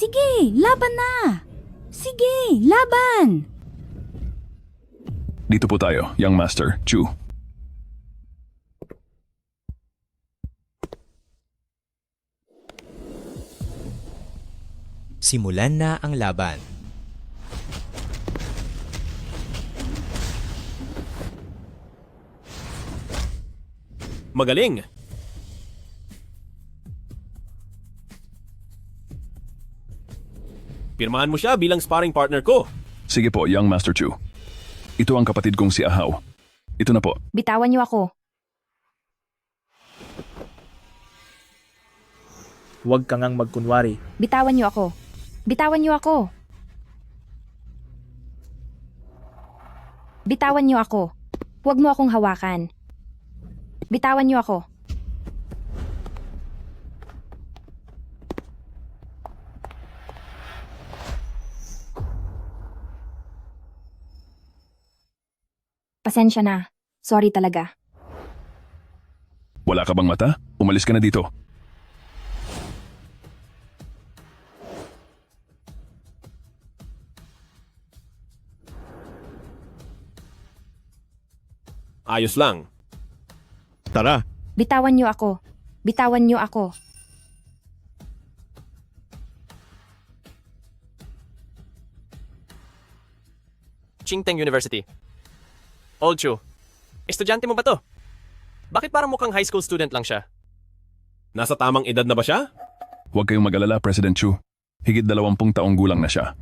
Sige, laban na! Sige, laban! Dito po tayo, young master, Chu. Simulan na ang laban. Magaling! Pirmahan mo siya bilang sparring partner ko. Sige po, young master Chu. Ito ang kapatid kong si Ahaw. Ito na po. Bitawan niyo ako. Huwag ka ngang magkunwari. Bitawan niyo ako. Bitawan niyo ako. Bitawan niyo ako. Huwag mo akong hawakan. Bitawan niyo ako. Pasensya na. Sorry talaga. Wala ka bang mata? Umalis ka na dito. Ayos lang. Tara. Bitawan niyo ako. Bitawan niyo ako. Chingteng University. Old Chu, estudyante mo ba to? Bakit parang mukhang high school student lang siya? Nasa tamang edad na ba siya? Huwag kayong mag-alala, President Chu. Higit 20 taong gulang na siya.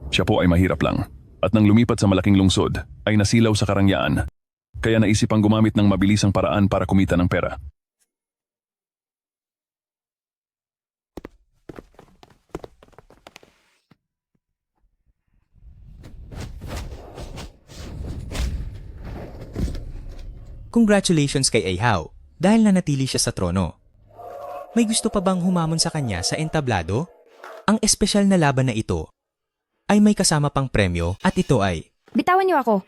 Siya po ay mahirap lang. At nang lumipat sa malaking lungsod, ay nasilaw sa karangyaan. Kaya naisipang gumamit ng mabilisang paraan para kumita ng pera. Congratulations kay Ahaw dahil nanatili siya sa trono. May gusto pa bang humamon sa kanya sa entablado? Ang espesyal na laban na ito ay may kasama pang premyo at ito ay Bitawan niyo ako.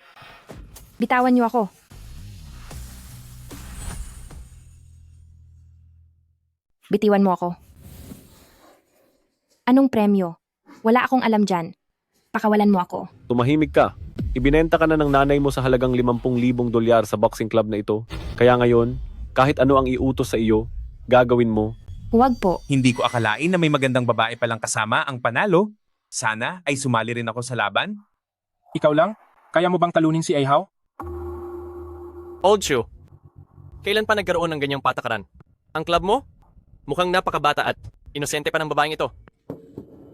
Bitawan niyo ako. Bitiwan mo ako. Anong premyo? Wala akong alam dyan. Pakawalan mo ako. Tumahimik ka. Ibinenta ka na ng nanay mo sa halagang 50,000 dolyar sa boxing club na ito. Kaya ngayon, kahit ano ang iutos sa iyo, gagawin mo. Huwag po. Hindi ko akalain na may magandang babae palang kasama ang panalo. Sana ay sumali rin ako sa laban. Ikaw lang? Kaya mo bang talunin si Ahaw? Old Chu, kailan pa nagkaroon ng ganyang patakaran? Ang club mo? Mukhang napakabata at inosente pa ng babaeng ito.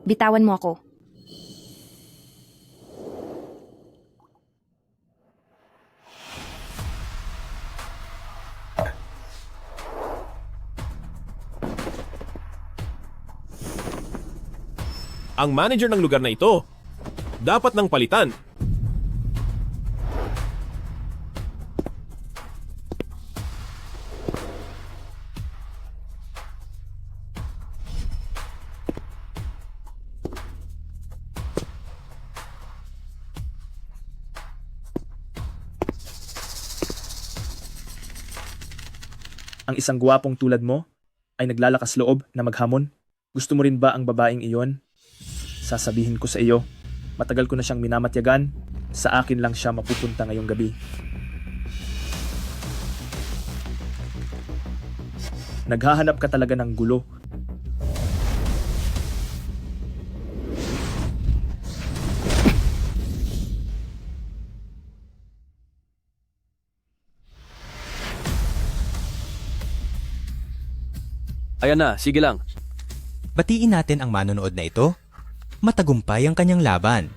Bitawan mo ako. Ang manager ng lugar na ito. Dapat nang palitan. Ang isang gwapong tulad mo ay naglalakas loob na maghamon? Gusto mo rin ba ang babaeng iyon? Sasabihin ko sa iyo, matagal ko na siyang minamatyagan, sa akin lang siya mapupunta ngayong gabi. Naghahanap ka talaga ng gulo. Ayan na, sige lang. batiin natin ang manonood na ito. Matagumpay ang kanyang laban.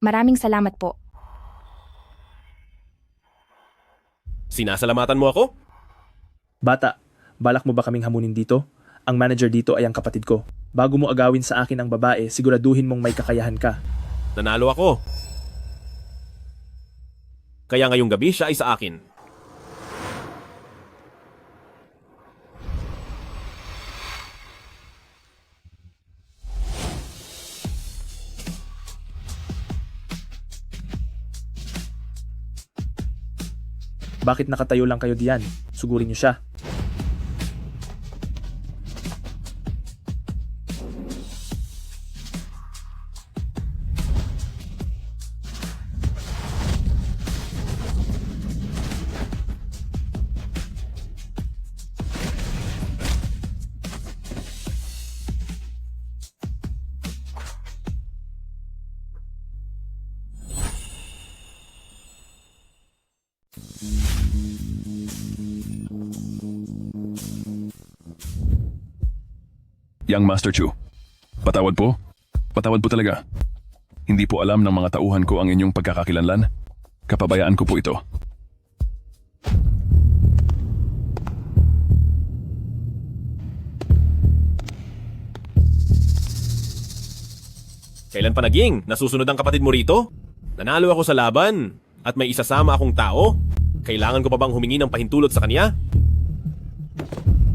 Maraming salamat po. Sinasalamatan mo ako? Bata, balak mo ba kaming hamunin dito? Ang manager dito ay ang kapatid ko. Bago mo agawin sa akin ang babae, siguraduhin mong may kakayahan ka. Nanalo ako. Kaya ngayong gabi siya ay sa akin. Bakit nakatayo lang kayo diyan? Sugurin niyo siya. Young Master Chu. Patawad po? Patawad po talaga. Hindi po alam ng mga tauhan ko ang inyong pagkakakilanlan. Kapabayaan ko po ito. Kailan pa naging? Nasusunod ang kapatid mo rito? Nanalo ako sa laban at may isasama akong tao. Kailangan ko pa bang humingi ng pahintulot sa kanya?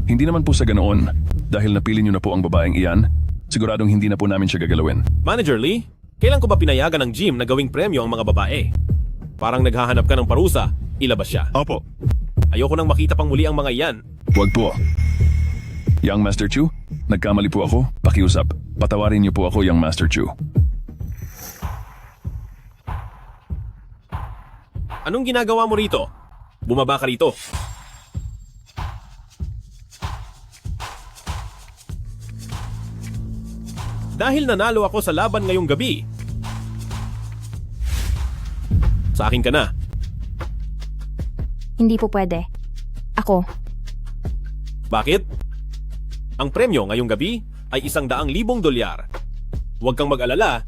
Hindi naman po sa ganoon. Dahil napili niyo na po ang babaeng iyan, siguradong hindi na po namin siya gagalawin. Manager Lee, kailan ko ba pinayagan ng gym na gawing premyo ang mga babae? Parang naghahanap ka ng parusa, ilabas siya. Opo. Ayoko nang makita pang muli ang mga iyan. Huwag po. Young Master Chu, nagkamali po ako. Pakiusap. Patawarin niyo po ako, Young Master Chu. Anong ginagawa mo rito? Bumaba ka rito. Dahil nanalo ako sa laban ngayong gabi. Sa akin ka na. Hindi po pwede. Ako. Bakit? Ang premyo ngayong gabi ay $100,000. Huwag kang mag-alala.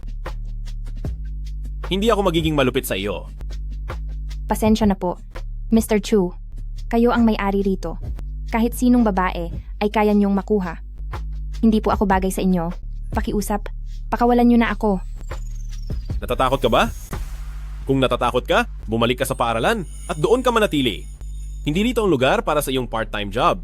Hindi ako magiging malupit sa iyo. Pasensya na po. Mr. Chu, kayo ang may-ari rito. Kahit sinong babae ay kaya niyong makuha. Hindi po ako bagay sa inyo. Pakiusap, pakawalan niyo na ako. Natatakot ka ba? Kung natatakot ka, bumalik ka sa paaralan at doon ka manatili. Hindi dito ang lugar para sa iyong part-time job.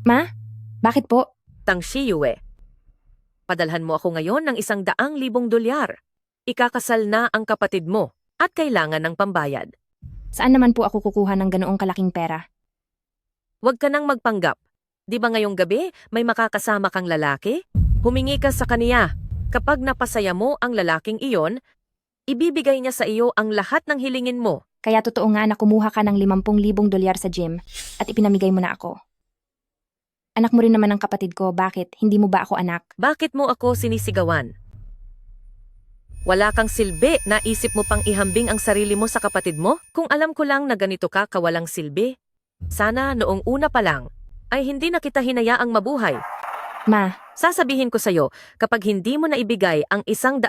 Ma? Bakit po? Tang Shiyue. Padalhan mo ako ngayon ng $100,000. Ikakasal na ang kapatid mo at kailangan ng pambayad. Saan naman po ako kukuha ng ganoong kalaking pera? Huwag ka nang magpanggap. Di ba ngayong gabi may makakasama kang lalaki? Humingi ka sa kaniya. Kapag napasaya mo ang lalaking iyon, ibibigay niya sa iyo ang lahat ng hilingin mo. Kaya totoo nga na kumuha ka ng $50,000 sa gym at ipinamigay mo na ako. Anak mo rin naman ang kapatid ko, bakit? Hindi mo ba ako anak? Bakit mo ako sinisigawan? Wala kang silbi na isip mo pang ihambing ang sarili mo sa kapatid mo? Kung alam ko lang na ganito ka kawalang silbi, sana noong una pa lang ay hindi na kita hinayaang mabuhay. Ma, Sasabihin ko sa'yo, kapag hindi mo na ibigay ang $100,000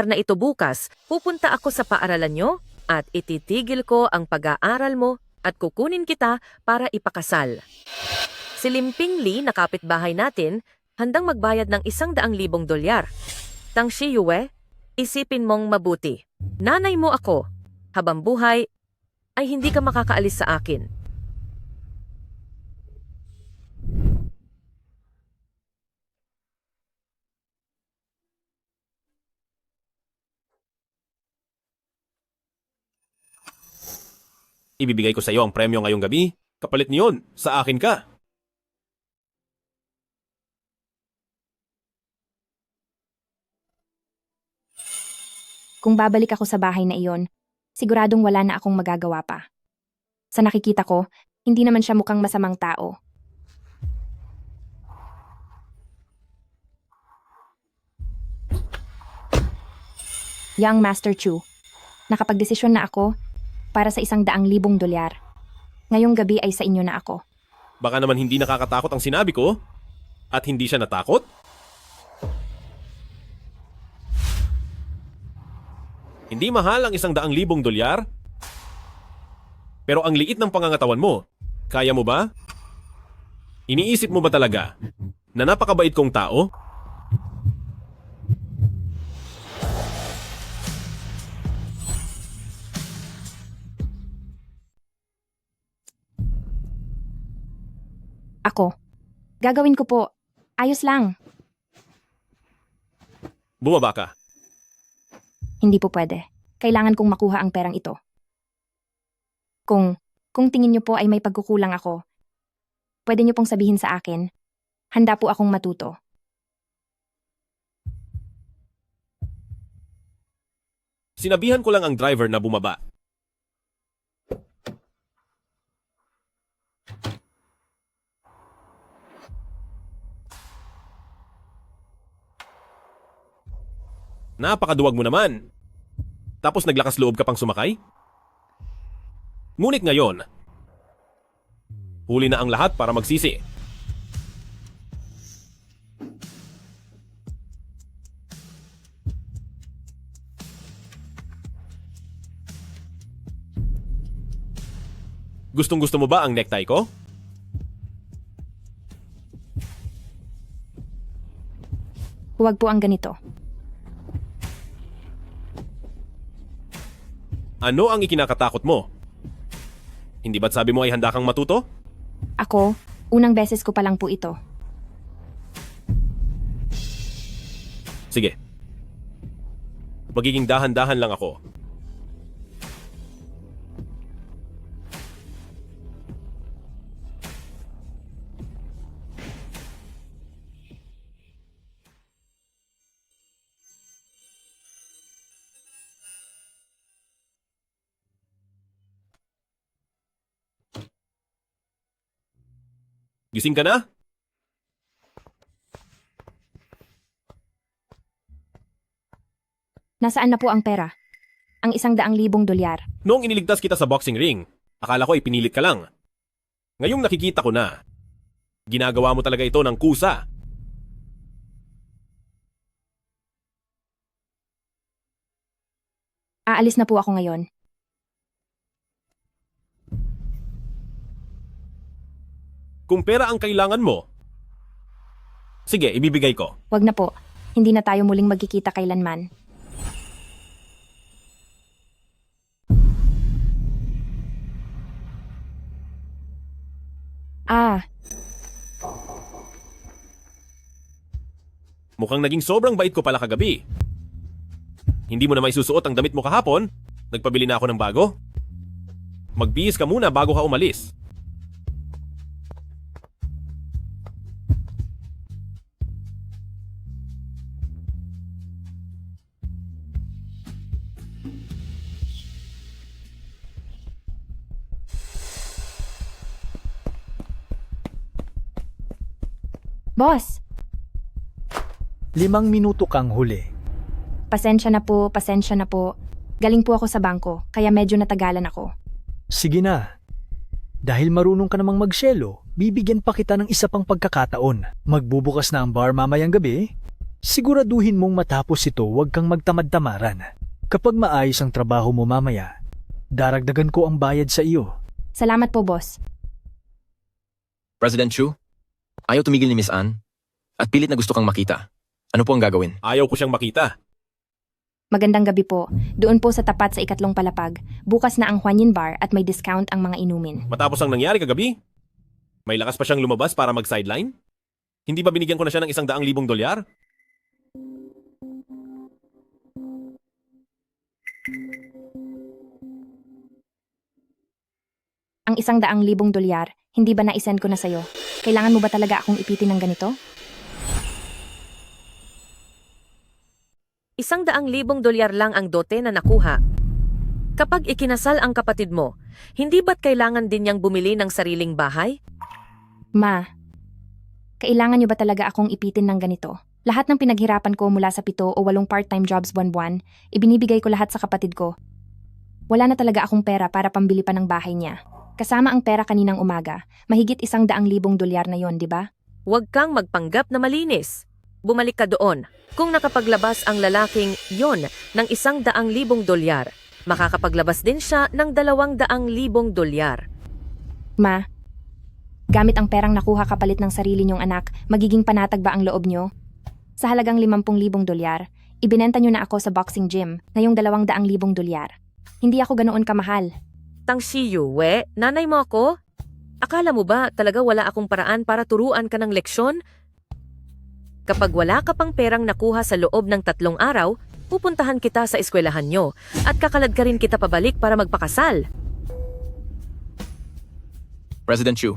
na ito bukas, pupunta ako sa paaralan nyo at ititigil ko ang pag-aaral mo at kukunin kita para ipakasal. Si Limping Lee na kapitbahay natin, handang magbayad ng $100,000. Tang Shiyue, isipin mong mabuti. Nanay mo ako. Habang buhay, ay hindi ka makakaalis sa akin. Ibibigay ko sa iyo ang premyo ngayong gabi. Kapalit niyon, sa akin ka. kung babalik ako sa bahay na iyon, siguradong wala na akong magagawa pa. Sa nakikita ko, hindi naman siya mukhang masamang tao. Young Master Chu, nakapagdesisyon na ako para sa $100,000. Ngayong gabi ay sa inyo na ako. Baka naman hindi nakakatakot ang sinabi ko at hindi siya natakot? Hindi mahal ang $100,000? Pero ang liit ng pangangatawan mo, kaya mo ba? Iniisip mo ba talaga na napakabait kong tao? Ako. Gagawin ko po. Ayos lang. Bumaba ka. Hindi po pwede. Kailangan kong makuha ang perang ito. Kung tingin niyo po ay may pagkukulang ako, pwede niyo pong sabihin sa akin. Handa po akong matuto. Sinabihan ko lang ang driver na bumaba. Napakaduwag mo naman. Tapos naglakas loob ka pang sumakay? Ngunit ngayon, huli na ang lahat para magsisi. Gustong-gusto mo ba ang necktie ko? Huwag po ang ganito. Ano ang ikinakatakot mo? Hindi ba't sabi mo ay handa kang matuto? Ako, unang beses ko pa lang po ito. Sige. Magiging dahan-dahan lang ako. Gising ka na? Nasaan na po ang pera? Ang $100,000. Noong iniligtas kita sa boxing ring, akala ko ay pinilit ka lang. Ngayong nakikita ko na, ginagawa mo talaga ito ng kusa. Aalis na po ako ngayon. Kung pera ang kailangan mo, sige, ibibigay ko. Wag na po. Hindi na tayo muling magkikita kailanman. Mukhang naging sobrang bait ko pala kagabi. Hindi mo na may susuot ang damit mo kahapon? Nagpabili na ako ng bago? Magbihis ka muna bago ka umalis. Boss, 5 minuto kang huli. pasensya na po, pasensya na po. Galing po ako sa bangko, kaya medyo natagalan ako. Sige na. Dahil marunong ka namang magsyelo, bibigyan pa kita ng isa pang pagkakataon. Magbubukas na ang bar mamayang gabi. Siguraduhin mong matapos ito, huwag kang magtamad-tamaran. Kapag maayos ang trabaho mo mamaya, daragdagan ko ang bayad sa iyo. Salamat po, boss. President Chu, ayaw tumigil ni Miss Anne at pilit na gusto kang makita. Ano po ang gagawin? Ayaw ko siyang makita. Magandang gabi po. Doon po sa tapat sa 2 palapag. Bukas na ang Juanin Bar at may discount ang mga inumin. Matapos ang nangyari kagabi, may lakas pa siyang lumabas para mag-sideline? Hindi ba binigyan ko na siya ng $100,000? Ang $100,000, hindi ba na-isend ko na sa'yo? Kailangan mo ba talaga akong ipitin ng ganito? $100,000 lang ang dote na nakuha. Kapag ikinasal ang kapatid mo, hindi ba't kailangan din niyang bumili ng sariling bahay? Ma, kailangan niyo ba talaga akong ipitin ng ganito? Lahat ng pinaghirapan ko mula sa 7 o 8 part-time jobs buwan-buwan, ibinibigay ko lahat sa kapatid ko. Wala na talaga akong pera para pambili pa ng bahay niya. Kasama ang pera kaninang umaga, mahigit $100,000 na yon, di ba? Huwag kang magpanggap na malinis. Bumalik ka doon. Kung nakapaglabas ang lalaking yon ng $100,000, makakapaglabas din siya ng $200,000. Ma, gamit ang perang nakuha kapalit ng sarili niyong anak, magiging panatag ba ang loob niyo? Sa halagang $50,000, ibinenta niyo na ako sa boxing gym ngayong $200,000. Hindi ako ganoon kamahal. Tang Shiyu, we, nanay mo ako? Akala mo ba talaga wala akong paraan para turuan ka ng leksyon? Kapag wala ka pang perang nakuha sa loob ng 3 araw, pupuntahan kita sa eskwelahan nyo at kakalad ka rin kita pabalik para magpakasal. President Chu,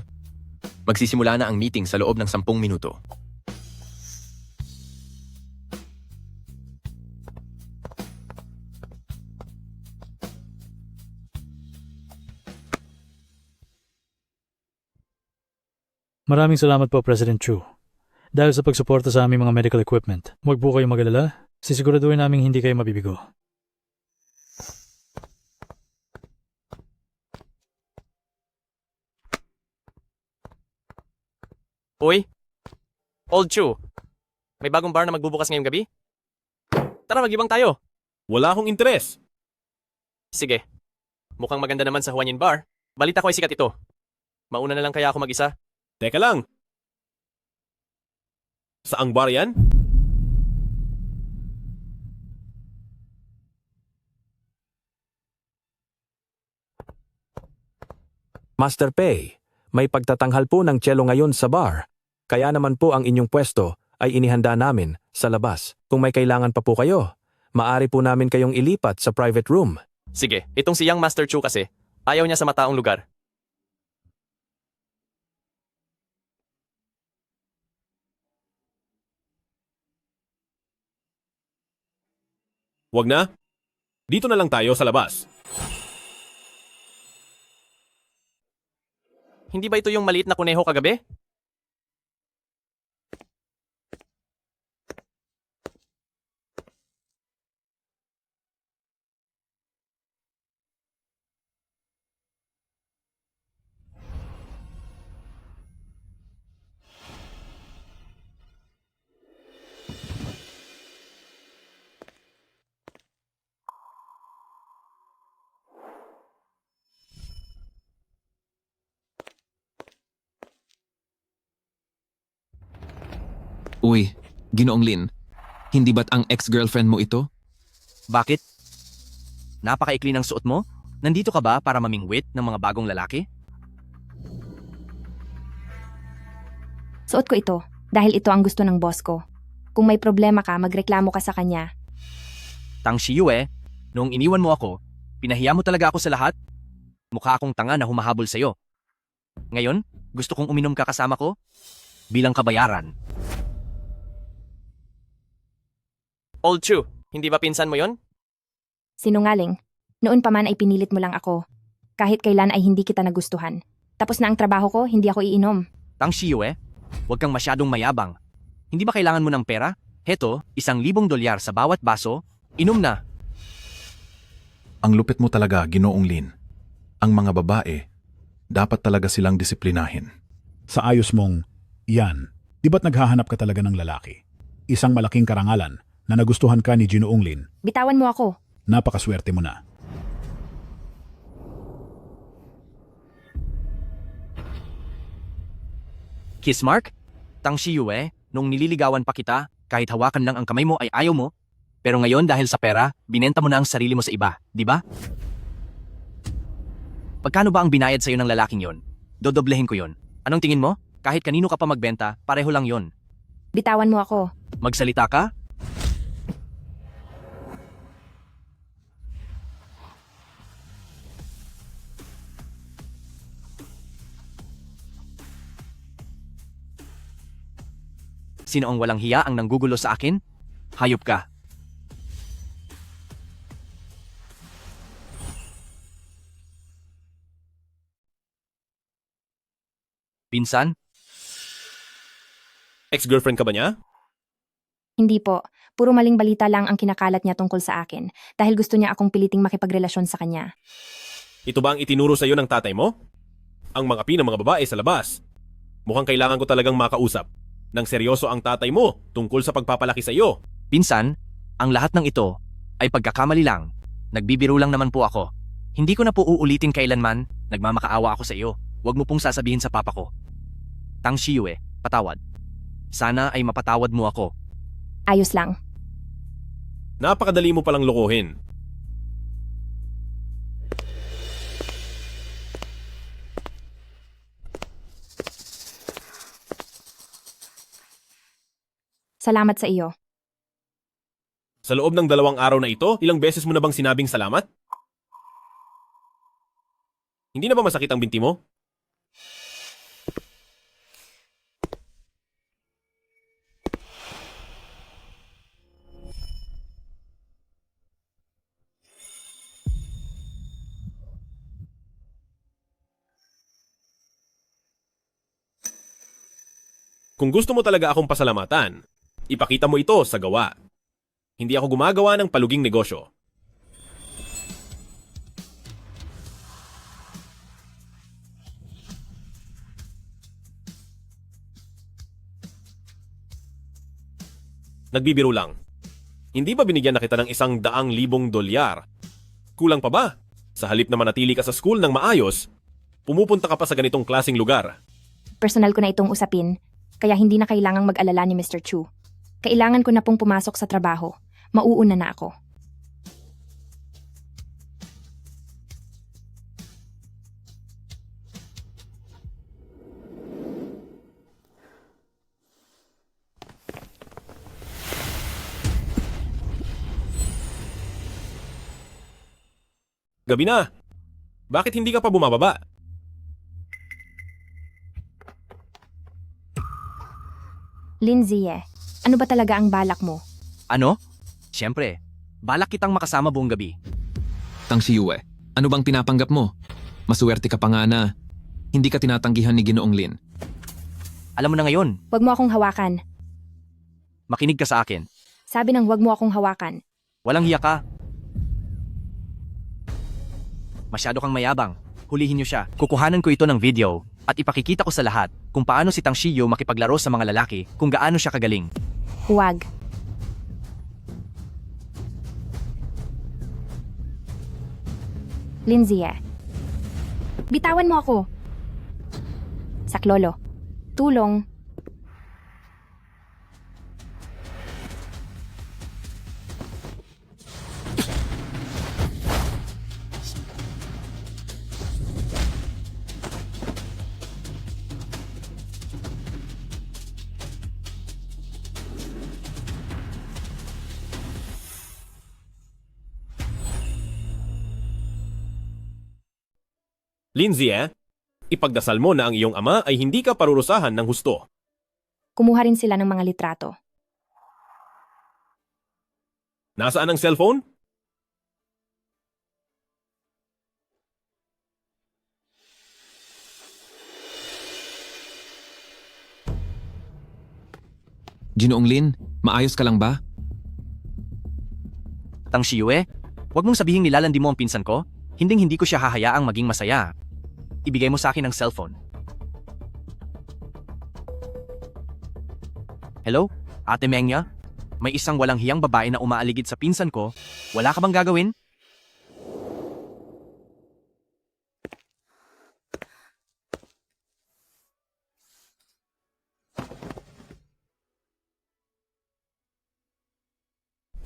magsisimula na ang meeting sa loob ng 10 minuto. Maraming salamat po, President Chu. Dahil sa pagsuporta sa aming mga medical equipment, huwag po kayong mag-alala. Sisiguraduhin namin hindi kayo mabibigo. Uy, Old Chu, may bagong bar na magbubukas ngayong gabi? Tara, mag-ibang tayo. Wala akong interes. Sige, mukhang maganda naman sa Hawaiian Bar. Balita ko ay sikat ito. Mauna na lang kaya ako mag-isa? Teka lang. Saang bar yan? Master Pei, may pagtatanghal po ng tselo ngayon sa bar. Kaya naman po ang inyong pwesto ay inihanda namin sa labas. Kung may kailangan pa po kayo, maari po namin kayong ilipat sa private room. Sige, itong si Young Master Chu kasi, ayaw niya sa mataong lugar. Wag na. Dito na lang tayo sa labas. Hindi ba ito yung maliit na kuneho kagabi? Uy, Ginoong Lin, hindi ba't ang ex-girlfriend mo ito? Bakit? Napakaikli ng suot mo? Nandito ka ba para mamingwit ng mga bagong lalaki? Suot ko ito dahil ito ang gusto ng boss ko. Kung may problema ka, magreklamo ka sa kanya. Tang Shiyue, noong iniwan mo ako, pinahiya mo talaga ako sa lahat? Mukha akong tanga na humahabol sa'yo. Ngayon, gusto kong uminom ka kasama ko? Bilang kabayaran. Old Chu, hindi ba pinsan mo yon? Sinungaling. Noon pa man ay pinilit mo lang ako. Kahit kailan ay hindi kita nagustuhan. Tapos na ang trabaho ko, hindi ako iinom. Tang Shiyue, huwag kang masyadong mayabang. Hindi ba kailangan mo ng pera? Heto, $1,000 sa bawat baso. Inom na. Ang lupit mo talaga, Ginoong Lin. Ang mga babae, dapat talaga silang disiplinahin. Sa ayos mong, yan, di ba't naghahanap ka talaga ng lalaki? Isang malaking karangalan na nagustuhan ka ni Ginoong Lin. Bitawan mo ako. Napakaswerte mo na. Kiss Mark? Tang Shiyue, nung nililigawan pa kita, kahit hawakan lang ang kamay mo ay ayaw mo. Pero ngayon dahil sa pera, binenta mo na ang sarili mo sa iba, di ba? Pagkano ba ang binayad sa'yo ng lalaking yon? Dodoblehin ko yon. Anong tingin mo? Kahit kanino ka pa magbenta, pareho lang yon. Bitawan mo ako. Magsalita ka? Sino ang walang hiya ang nanggugulo sa akin? Hayop ka. Pinsan? Ex-girlfriend ka ba niya? Hindi po. Puro maling balita lang ang kinakalat niya tungkol sa akin dahil gusto niya akong piliting makipagrelasyon sa kanya. Ito ba ang itinuro sa'yo ng tatay mo? Ang mga mga babae sa labas. Mukhang kailangan ko talagang makausap. Nang seryoso ang tatay mo tungkol sa pagpapalaki sa iyo. Pinsan, ang lahat ng ito ay pagkakamali lang. Nagbibiro lang naman po ako. Hindi ko na po uulitin kailanman. Nagmamakaawa ako sa iyo. Huwag mo pong sasabihin sa papa ko. Tang Shiyue, patawad. Sana ay mapatawad mo ako. Ayos lang. Napakadali mo palang lokohin. Salamat sa iyo. Sa loob ng 2 araw na ito, ilang beses mo na bang sinabing salamat? Hindi na ba masakit ang binti mo? Kung gusto mo talaga akong pasalamatan, ipakita mo ito sa gawa. Hindi ako gumagawa ng paluging negosyo. Nagbibiro lang. Hindi ba binigyan na kita ng $100,000 dolyar? Kulang pa ba? Sa halip na manatili ka sa school ng maayos, pumupunta ka pa sa ganitong klaseng lugar. Personal ko na itong usapin, kaya hindi na kailangang mag-alala ni Mr. Chu. Kailangan ko na pong pumasok sa trabaho. Mauuna na ako. Gabi na. Bakit hindi ka pa bumababa? Lindsay, ano ba talaga ang balak mo? Ano? Siyempre, balak kitang makasama buong gabi. Tang Shiyue, ano bang pinapanggap mo? Masuwerte ka pa nga na hindi ka tinatanggihan ni Ginoong Lin. Alam mo na ngayon, Huwag mo akong hawakan. makinig ka sa akin. Sabi ng huwag mo akong hawakan. Walang hiya ka. Masyado kang mayabang. Hulihin niyo siya. Kukuhanan ko ito ng video at ipakikita ko sa lahat kung paano si Tang Shiyo makipaglaro sa mga lalaki, kung gaano siya kagaling. Huwag. Lindsay, bitawan mo ako. Saklolo. Tulong. Lindsay, ipagdasal mo na ang iyong ama ay hindi ka parurusahan ng husto. Kumuha rin sila ng mga litrato. Nasaan ang cellphone? Ginoong Lin, maayos ka lang ba? Tang Shiyue, huwag mong sabihin nilalandi mo ang pinsan ko. Hindi ko siya hahayaang maging masaya. Ibigay mo sa akin ang cellphone. Hello? Ate Mengya? May isang walang hiyang babae na umaaligid sa pinsan ko. Wala ka bang gagawin?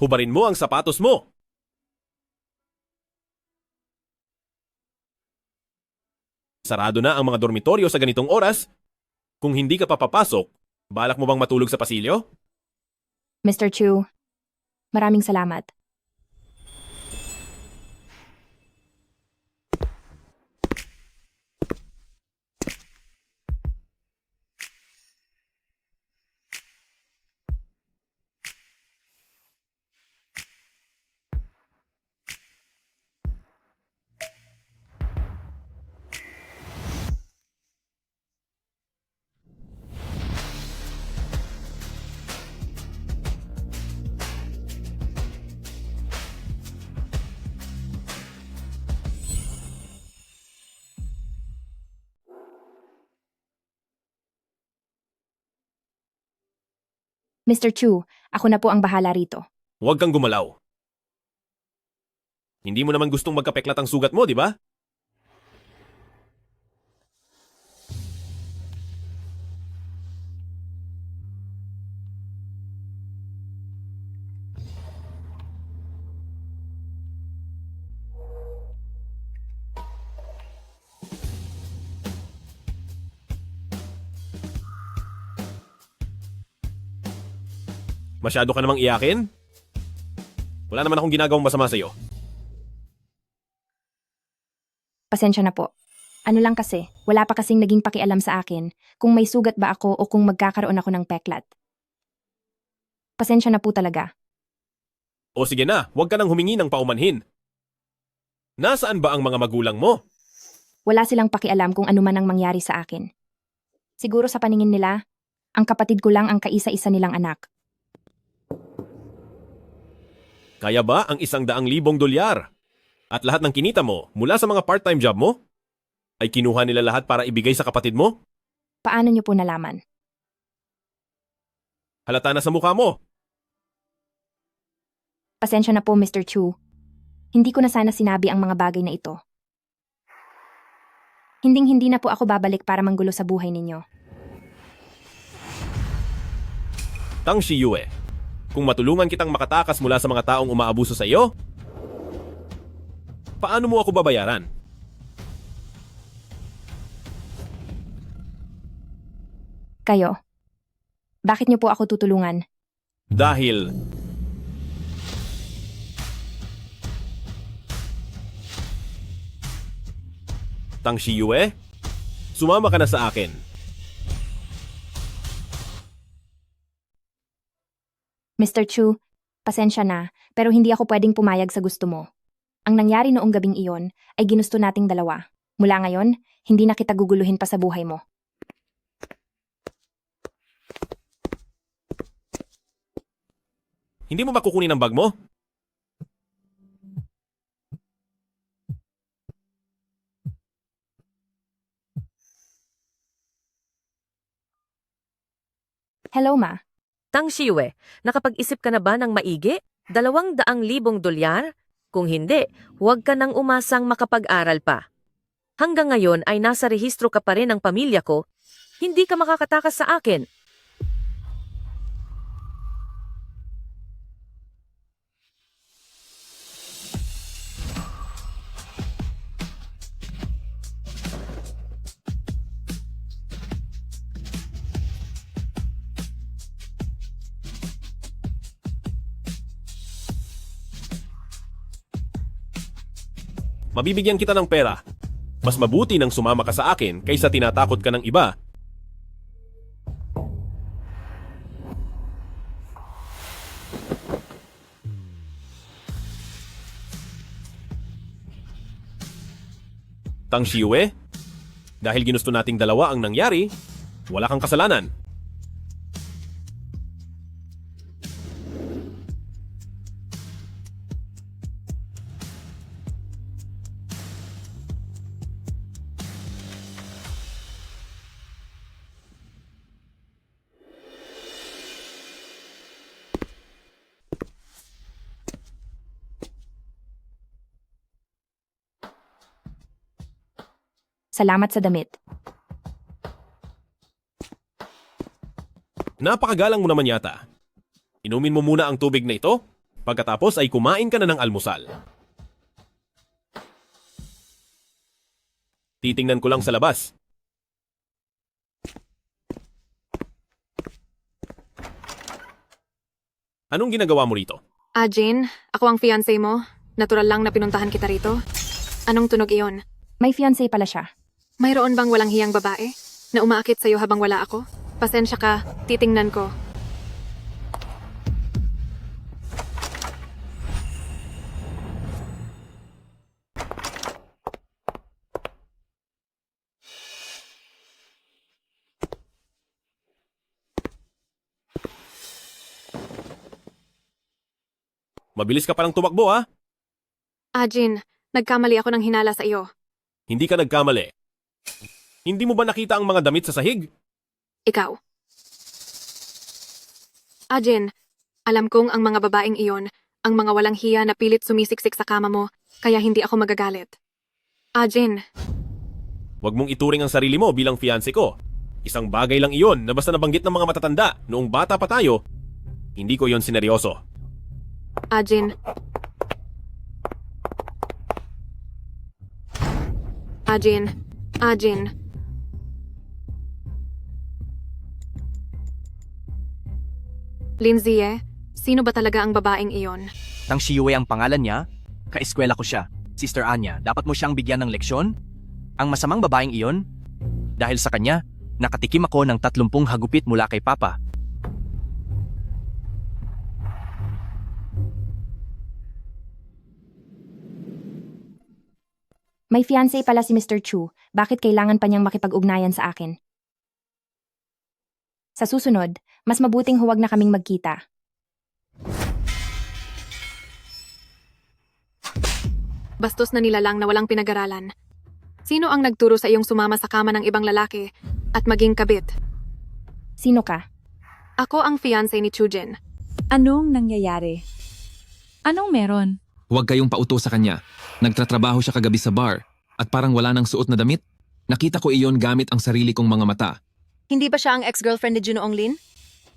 Hubarin mo ang sapatos mo! Sarado na ang mga dormitoryo sa ganitong oras. Kung hindi ka papapasok, balak mo bang matulog sa pasilyo? Mr. Chu, maraming salamat. Mr. Chu, ako na po ang bahala rito. Huwag kang gumalaw. Hindi mo naman gustong magkapeklat ang sugat mo, di ba? Masyado ka namang iyakin? Wala naman akong ginagawang masama sa'yo. Pasensya na po. Ano lang kasi, wala pa kasing naging pakialam sa akin kung may sugat ba ako o kung magkakaroon ako ng peklat. Pasensya na po talaga. O sige na, huwag ka nang humingi ng paumanhin. Nasaan ba ang mga magulang mo? Wala silang pakialam kung ano man ang mangyari sa akin. Siguro sa paningin nila, ang kapatid ko lang ang kaisa-isa nilang anak. Kaya ba ang $100,000 at lahat ng kinita mo mula sa mga part-time job mo ay kinuha nila lahat para ibigay sa kapatid mo? Paano niyo po nalaman? Halata na sa mukha mo. Pasensya na po, Mr. Chu. Hindi ko na sana sinabi ang mga bagay na ito. Hinding-hindi na po ako babalik para manggulo sa buhay ninyo. Tang Shiyue, kung matulungan kitang makatakas mula sa mga taong umaabuso sa iyo, paano mo ako babayaran? Kayo. Bakit niyo po ako tutulungan? Dahil Tang Shiyue, sumama ka na sa akin. Mr. Chu, pasensya na, pero hindi ako pwedeng pumayag sa gusto mo. Ang nangyari noong gabing iyon ay ginusto nating dalawa. Mula ngayon, hindi na kita guguluhin pa sa buhay mo. Hindi mo ba kukunin ang bag mo? Hello, Ma. Tang Shiyue, nakapag-isip ka na ba ng maigi? $200,000? Kung hindi, huwag ka nang umasang makapag-aral pa. Hanggang ngayon ay nasa rehistro ka pa rin ng pamilya ko, hindi ka makakatakas sa akin. Mabibigyan kita ng pera. Mas mabuti nang sumama ka sa akin kaysa tinatakot ka ng iba. Tang Shiyue, dahil ginusto nating dalawa ang nangyari, wala kang kasalanan. Salamat sa damit. Napakagalang mo naman yata. Inumin mo muna ang tubig na ito, pagkatapos ay kumain ka na ng almusal. Titingnan ko lang sa labas. Anong ginagawa mo rito? Jane, ako ang fiancé mo. Natural lang na pinuntahan kita rito. Anong tunog iyon? May fiancé pala siya. Mayroon bang walang hiyang babae na umaakit sa'yo habang wala ako? Pasensya ka, titingnan ko. Mabilis ka palang tumakbo, ha? Jane, nagkamali ako ng hinala sa iyo. Hindi ka nagkamali. Hindi mo ba nakita ang mga damit sa sahig? Ikaw. Jane, alam kong ang mga babaeng iyon, ang mga walang hiya na pilit sumisiksik sa kama mo, kaya hindi ako magagalit. Jane. Huwag mong ituring ang sarili mo bilang fiancé ko. Isang bagay lang iyon na basta nabanggit ng mga matatanda noong bata pa tayo, hindi ko iyon sineryoso. Jane. Jane. Lindsay, Sino ba talaga ang babaeng iyon? Tang Shiyue ang pangalan niya. Kaeskwela ko siya. Sister Anya, dapat mo siyang bigyan ng leksyon? Ang masamang babaeng iyon? Dahil sa kanya, nakatikim ako ng 30 hagupit mula kay Papa. May fiancé pala si Mr. Chu. Bakit kailangan pa niyang makipag-ugnayan sa akin? Sa susunod, mas mabuting huwag na kaming magkita. Bastos na nilalang na walang pinag-aralan. Sino ang nagturo sa iyong sumama sa kama ng ibang lalaki at maging kabit? Sino ka? Ako ang fiancé ni Chujin. Anong nangyayari? Anong meron? Huwag kayong pauto sa kanya. Nagtatrabaho siya kagabi sa bar at parang wala nang suot na damit. Nakita ko iyon gamit ang sarili kong mga mata. Hindi ba siya ang ex-girlfriend ni Junoong Lin?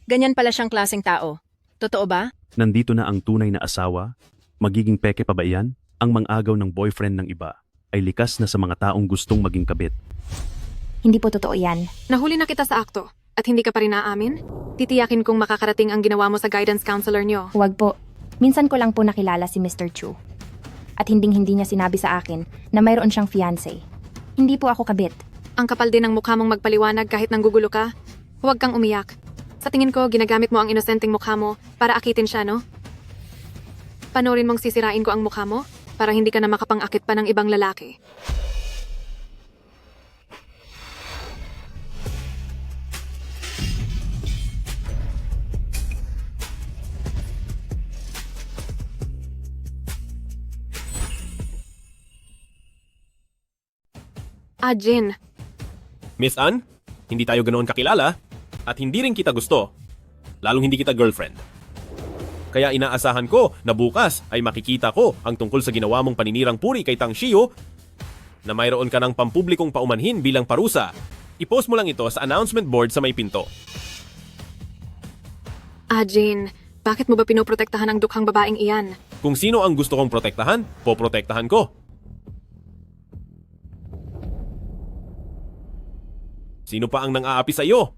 Ganyan pala siyang klaseng tao. Totoo ba? Nandito na ang tunay na asawa? Magiging peke pa ba iyan? Ang mang-agaw ng boyfriend ng iba ay likas na sa mga taong gustong maging kabit. Hindi po totoo yan. Nahuli na kita sa akto at hindi ka pa rin naamin? Titiyakin kong makakarating ang ginawa mo sa guidance counselor niyo. Huwag po. Minsan ko lang po nakilala si Mr. Chu. At hinding-hindi niya sinabi sa akin na mayroon siyang fiancé. Hindi po ako kabit. Ang kapal din ng mukha mong magpaliwanag kahit nanggugulo ka. Huwag kang umiyak. Sa tingin ko, ginagamit mo ang inosenteng mukha mo para akitin siya, no? Panorin mong sisirain ko ang mukha mo para hindi ka na makapang-akit pa ng ibang lalaki. Jin. Miss Ann, hindi tayo ganoon kakilala at hindi rin kita gusto. Lalong hindi kita girlfriend. Kaya inaasahan ko na bukas ay makikita ko ang tungkol sa ginawa mong paninirang puri kay Tang Shiyo na mayroon ka ng pampublikong paumanhin bilang parusa. I-post mo lang ito sa announcement board sa may pinto. Jin, bakit mo ba pinoprotektahan ang dukhang babaeng iyan? Kung sino ang gusto kong protektahan, poprotektahan ko. Sino pa ang nang-aapi sa iyo?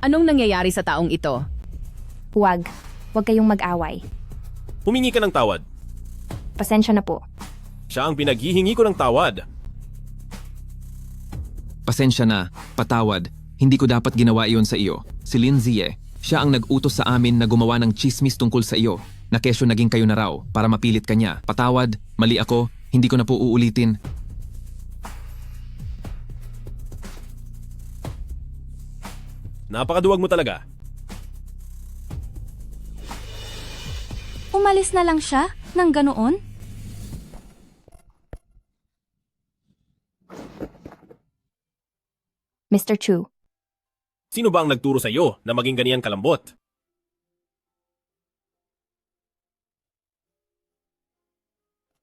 Anong nangyayari sa taong ito? Huwag. Huwag kayong mag-away. Humingi ka ng tawad. Pasensya na po. Siya ang pinaghihingi ko ng tawad. Pasensya na, patawad. Hindi ko dapat ginawa iyon sa iyo. Si Lin Zie, siya ang nag-utos sa amin na gumawa ng chismis tungkol sa iyo. Na kesyo naging kayo na raw para mapilit ka niya. Patawad, mali ako, hindi ko na po uulitin. Napakaduwag mo talaga. Umalis na lang siya nang ganoon? Mr. Chu. Sino ba ang nagturo sa iyo na maging ganyan kalambot?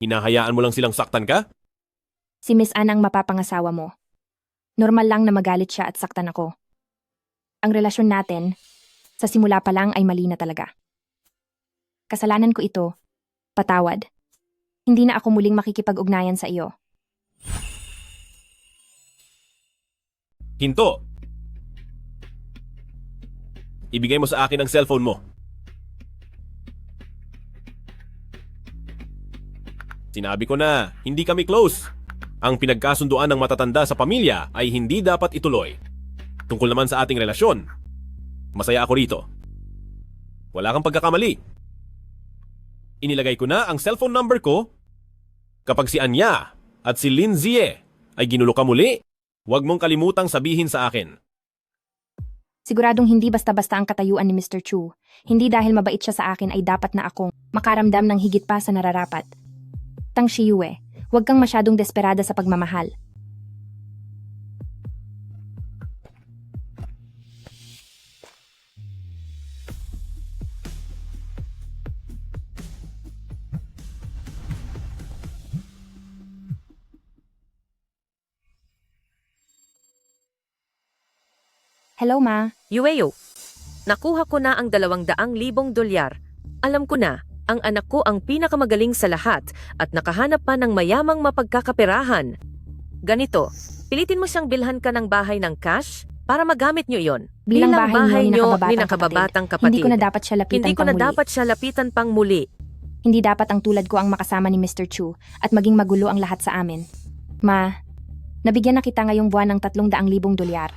Hinahayaan mo lang silang saktan ka? Si Miss Ann ang mapapangasawa mo. Normal lang na magalit siya at saktan ako. Ang relasyon natin, sa simula pa lang ay mali na talaga. Kasalanan ko ito. Patawad. Hindi na ako muling makikipag-ugnayan sa iyo. Hinto! Ibigay mo sa akin ang cellphone mo. Sinabi ko na, hindi kami close. Ang pinagkasunduan ng matatanda sa pamilya ay hindi dapat ituloy. Tungkol naman sa ating relasyon, masaya ako rito. Wala kang pagkakamali. Inilagay ko na ang cellphone number ko. Kapag si Anya at si Lin Zie ay ginulo ka muli, huwag mong kalimutang sabihin sa akin. Siguradong hindi basta-basta ang katayuan ni Mr. Chu. Hindi dahil mabait siya sa akin ay dapat na akong makaramdam ng higit pa sa nararapat. Tang Shiyue, huwag kang masyadong desperada sa pagmamahal. Hello, Ma. Yueyo, nakuha ko na ang 200,000 dolyar. Alam ko na, ang anak ko ang pinakamagaling sa lahat at nakahanap pa ng mayamang mapagkakaperahan. Ganito, Pilitin mo siyang bilhan ka ng bahay ng cash para magamit nyo iyon. Bilang bahay niyo ni nakababatang kapatid. Hindi ko na dapat siya lapitan Hindi ko na pang muli. dapat siya lapitan pang muli. Hindi dapat ang tulad ko ang makasama ni Mr. Chu at maging magulo ang lahat sa amin. Ma, nabigyan na kita ngayong buwan ng 300,000 dolyar.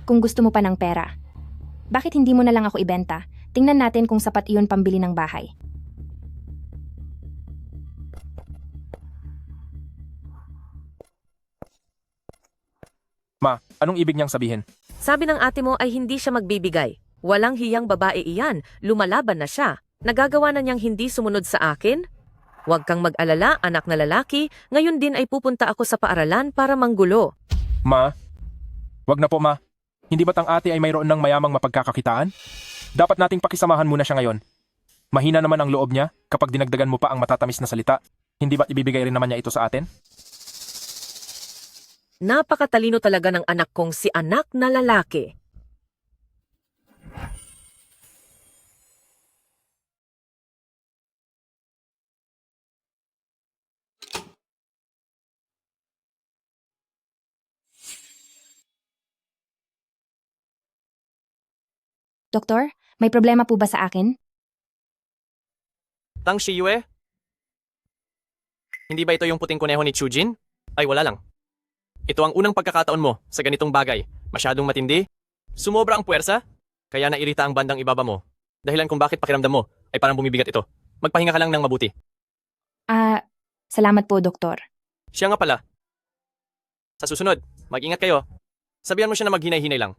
Kung gusto mo pa ng pera, bakit hindi mo na lang ako ibenta? Tingnan natin kung sapat iyon pambili ng bahay. Ma, anong ibig niyang sabihin? Sabi ng ate mo ay hindi siya magbibigay. Walang hiyang babae iyan. Lumalaban na siya. Nagagawa na niyang hindi sumunod sa akin? Huwag kang mag-alala, anak na lalaki. Ngayon din ay pupunta ako sa paaralan para manggulo. Ma, wag na po ma. Hindi ba't ang ate ay mayroon ng mayamang mapagkakakitaan? Dapat nating pakisamahan muna siya ngayon. Mahina naman ang loob niya kapag dinagdagan mo pa ang matatamis na salita. Hindi ba't ibibigay rin naman niya ito sa atin? Napakatalino talaga ng anak kong si anak na lalaki. Doktor, may problema po ba sa akin? Tang Shiyue? Hindi ba ito yung puting kuneho ni Chujin? Ay wala lang. Ito ang unang pagkakataon mo sa ganitong bagay. Masyadong matindi. Sumobra ang puwersa. Kaya nairita ang bandang ibaba mo. Dahilan kung bakit pakiramdam mo ay parang bumibigat ito. Magpahinga ka lang ng mabuti. Salamat po, Doktor. Siya nga pala. Sa susunod, mag-ingat kayo. Sabihan mo siya na maghinay-hinay lang.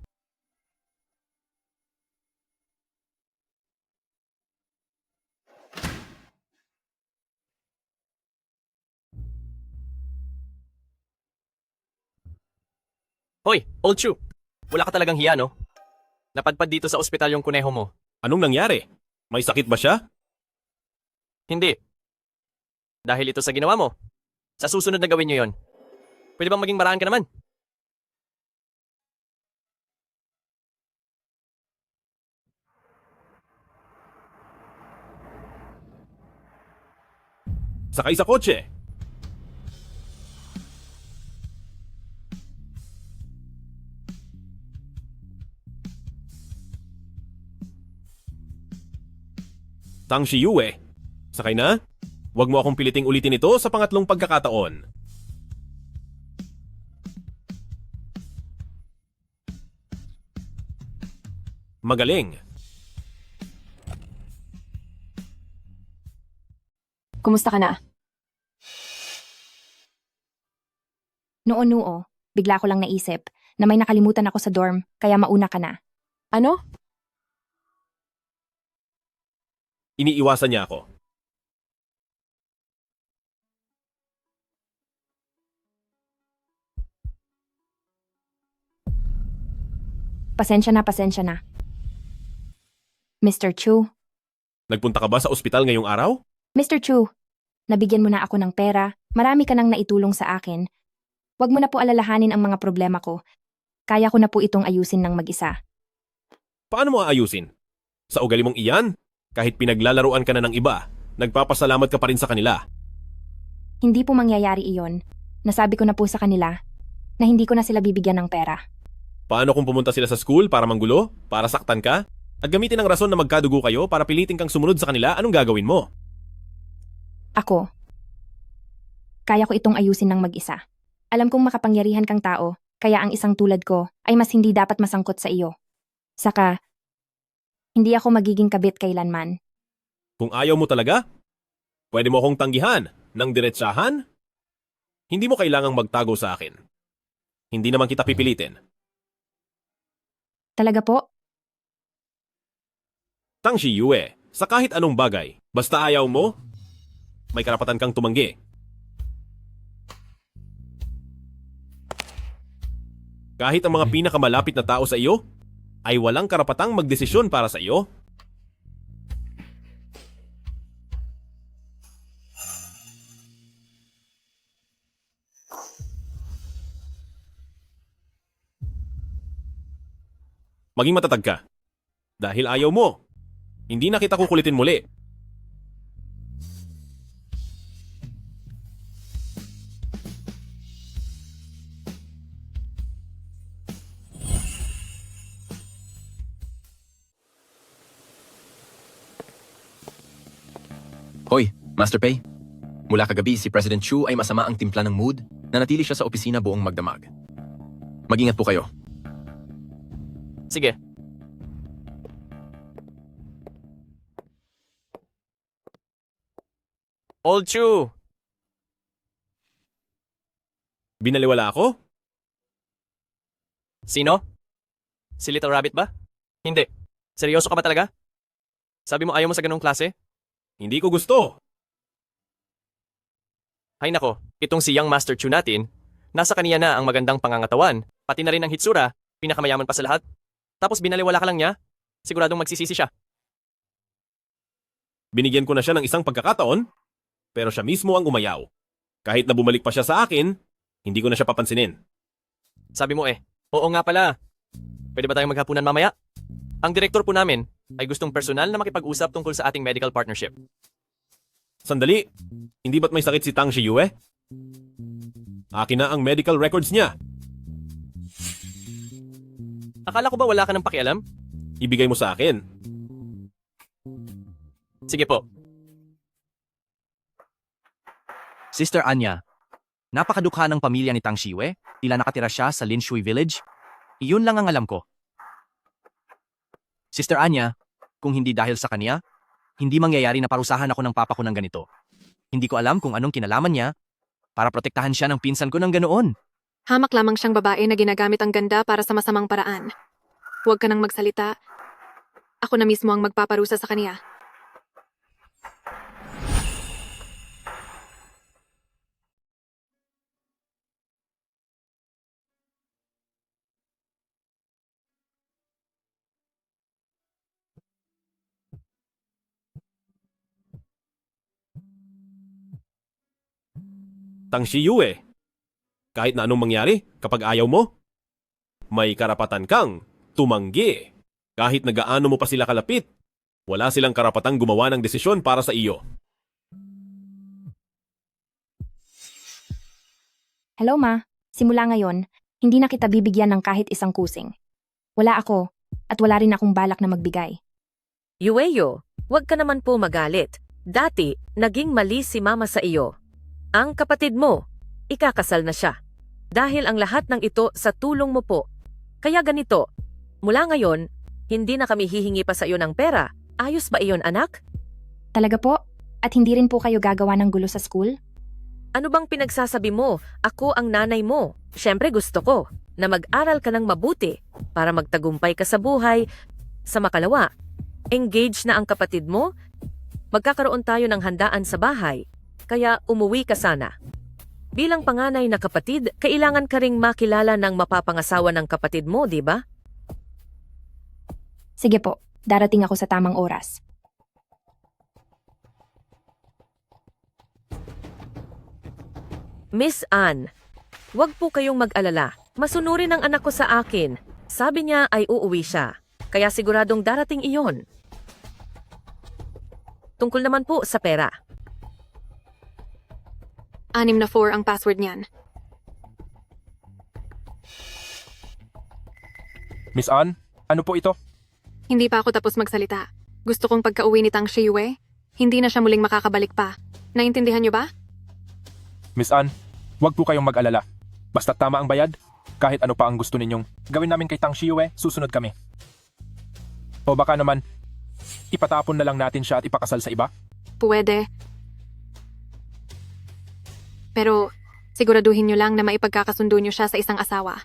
Hoy, Old Chu. Wala ka talagang hiya, no? Napadpad dito sa ospital yung kuneho mo. Anong nangyari? May sakit ba siya? Hindi. Dahil ito sa ginawa mo. Sa susunod na gawin nyo yon. Pwede bang maging maraan ka naman? Sakay sa kotse. Tang Shiyue, sakay na? Huwag mo akong piliting ulitin ito sa pangatlong pagkakataon. Magaling. Kumusta ka na? Noon-noo, bigla ko lang naisip na may nakalimutan ako sa dorm, kaya mauna ka na. Ano? Iniiwasan niya ako. Pasensya na. Mr. Chu, Nagpunta ka ba sa ospital ngayong araw? Mr. Chu, nabigyan mo na ako ng pera, marami ka nang naitulong sa akin. Huwag mo na po alalahanin ang mga problema ko. Kaya ko na po itong ayusin ng mag-isa. Paano mo aayusin? Sa ugali mong iyan? Kahit pinaglalaruan ka na ng iba, nagpapasalamat ka pa rin sa kanila. Hindi po mangyayari iyon. Nasabi ko na po sa kanila na hindi ko na sila bibigyan ng pera. Paano kung pumunta sila sa school para manggulo? Para saktan ka? At gamitin ang rason na magkadugo kayo para pilitin kang sumunod sa kanila, anong gagawin mo? Ako, kaya ko itong ayusin ng mag-isa. Alam kong makapangyarihan kang tao, kaya ang isang tulad ko ay mas hindi dapat masangkot sa iyo. Saka, hindi ako magiging kabit kailanman. Kung ayaw mo talaga, pwede mo akong tanggihan ng diretsahan? Hindi mo kailangang magtago sa akin. Hindi naman kita pipilitin. Talaga po? Tang Shiyue, sa kahit anong bagay, basta ayaw mo, may karapatan kang tumanggi. Kahit ang mga pinakamalapit na tao sa iyo, ay walang karapatang magdesisyon para sa iyo. Maging matatag ka. Dahil ayaw mo. Hindi na kita kukulitin muli. Hoy, Master Pei. Mula kagabi si President Chu ay masama ang timpla ng mood na natili siya sa opisina buong magdamag. Mag-ingat po kayo. Sige. Old Chu! Binaliwala ako? Sino? Si Little Rabbit ba? Hindi. Seryoso ka ba talaga? Sabi mo ayaw mo sa ganung klase? Hindi ko gusto. Hay nako, itong si Young Master Chu natin, nasa kaniya na ang magandang pangangatawan, pati na rin ang hitsura, pinakamayaman pa sa lahat. Tapos binaliwala ka lang niya, siguradong magsisisi siya. Binigyan ko na siya ng isang pagkakataon, pero siya mismo ang umayaw. Kahit na bumalik pa siya sa akin, hindi ko na siya papansinin. Sabi mo oo nga pala. Pwede ba tayong maghapunan mamaya? Ang direktor po namin ay gustong personal na makipag-usap tungkol sa ating medical partnership. Sandali, hindi ba't may sakit si Tang Shiyue? Akin na ang medical records niya. Akala ko ba wala ka ng pakialam? Ibigay mo sa akin. Sige po. Sister Anya, napakadukha ng pamilya ni Tang Shiyue. Tila nakatira siya sa Linshui Village. Iyon lang ang alam ko. Sister Anya, kung hindi dahil sa kanya, hindi mangyayari na parusahan ako ng papa ko ng ganito. Hindi ko alam kung anong kinalaman niya para protektahan siya ng pinsan ko ng ganoon. Hamak lamang siyang babae na ginagamit ang ganda para sa masamang paraan. Huwag ka nang magsalita. Ako na mismo ang magpaparusa sa kaniya. Tang Shiyue, kahit na anong mangyari kapag ayaw mo, may karapatan kang tumanggi. Kahit na gaano mo pa sila kalapit, wala silang karapatang gumawa ng desisyon para sa iyo. Hello ma, simula ngayon, hindi na kita bibigyan ng kahit isang kusing. Wala ako, at wala rin akong balak na magbigay. Yueyo, huwag ka naman po magalit. Dati, naging mali si mama sa iyo. Ang kapatid mo, ikakasal na siya. Dahil ang lahat ng ito sa tulong mo po. Kaya ganito, mula ngayon, hindi na kami hihingi pa sa iyo ng pera. Ayos ba iyon, anak? Talaga po? At hindi rin po kayo gagawa ng gulo sa school? Ano bang pinagsasabi mo? Ako ang nanay mo. Siyempre gusto ko na mag-aral ka ng mabuti para magtagumpay ka sa buhay. Sa makalawa, engage na ang kapatid mo. Magkakaroon tayo ng handaan sa bahay. Kaya umuwi ka sana. Bilang panganay na kapatid, kailangan ka ring makilala ng mapapangasawa ng kapatid mo, di ba? Sige po, darating ako sa tamang oras. Miss Anne, wag po kayong mag-alala. Masunurin ang anak ko sa akin. Sabi niya ay uuwi siya. Kaya siguradong darating iyon. Tungkol naman po sa pera. 6 na 4 ang password niyan. Miss Anne, ano po ito? Hindi pa ako tapos magsalita. Gusto kong pagka-uwi ni Tang Shiyue, hindi na siya muling makakabalik pa. Naintindihan niyo ba? Miss Anne, huwag po kayong mag-alala. Basta tama ang bayad, kahit ano pa ang gusto ninyong gawin namin kay Tang Shiyue, susunod kami. O baka naman, ipatapon na lang natin siya at ipakasal sa iba? Pwede. Pero siguraduhin niyo lang na maipagkakasundo niyo siya sa isang asawa.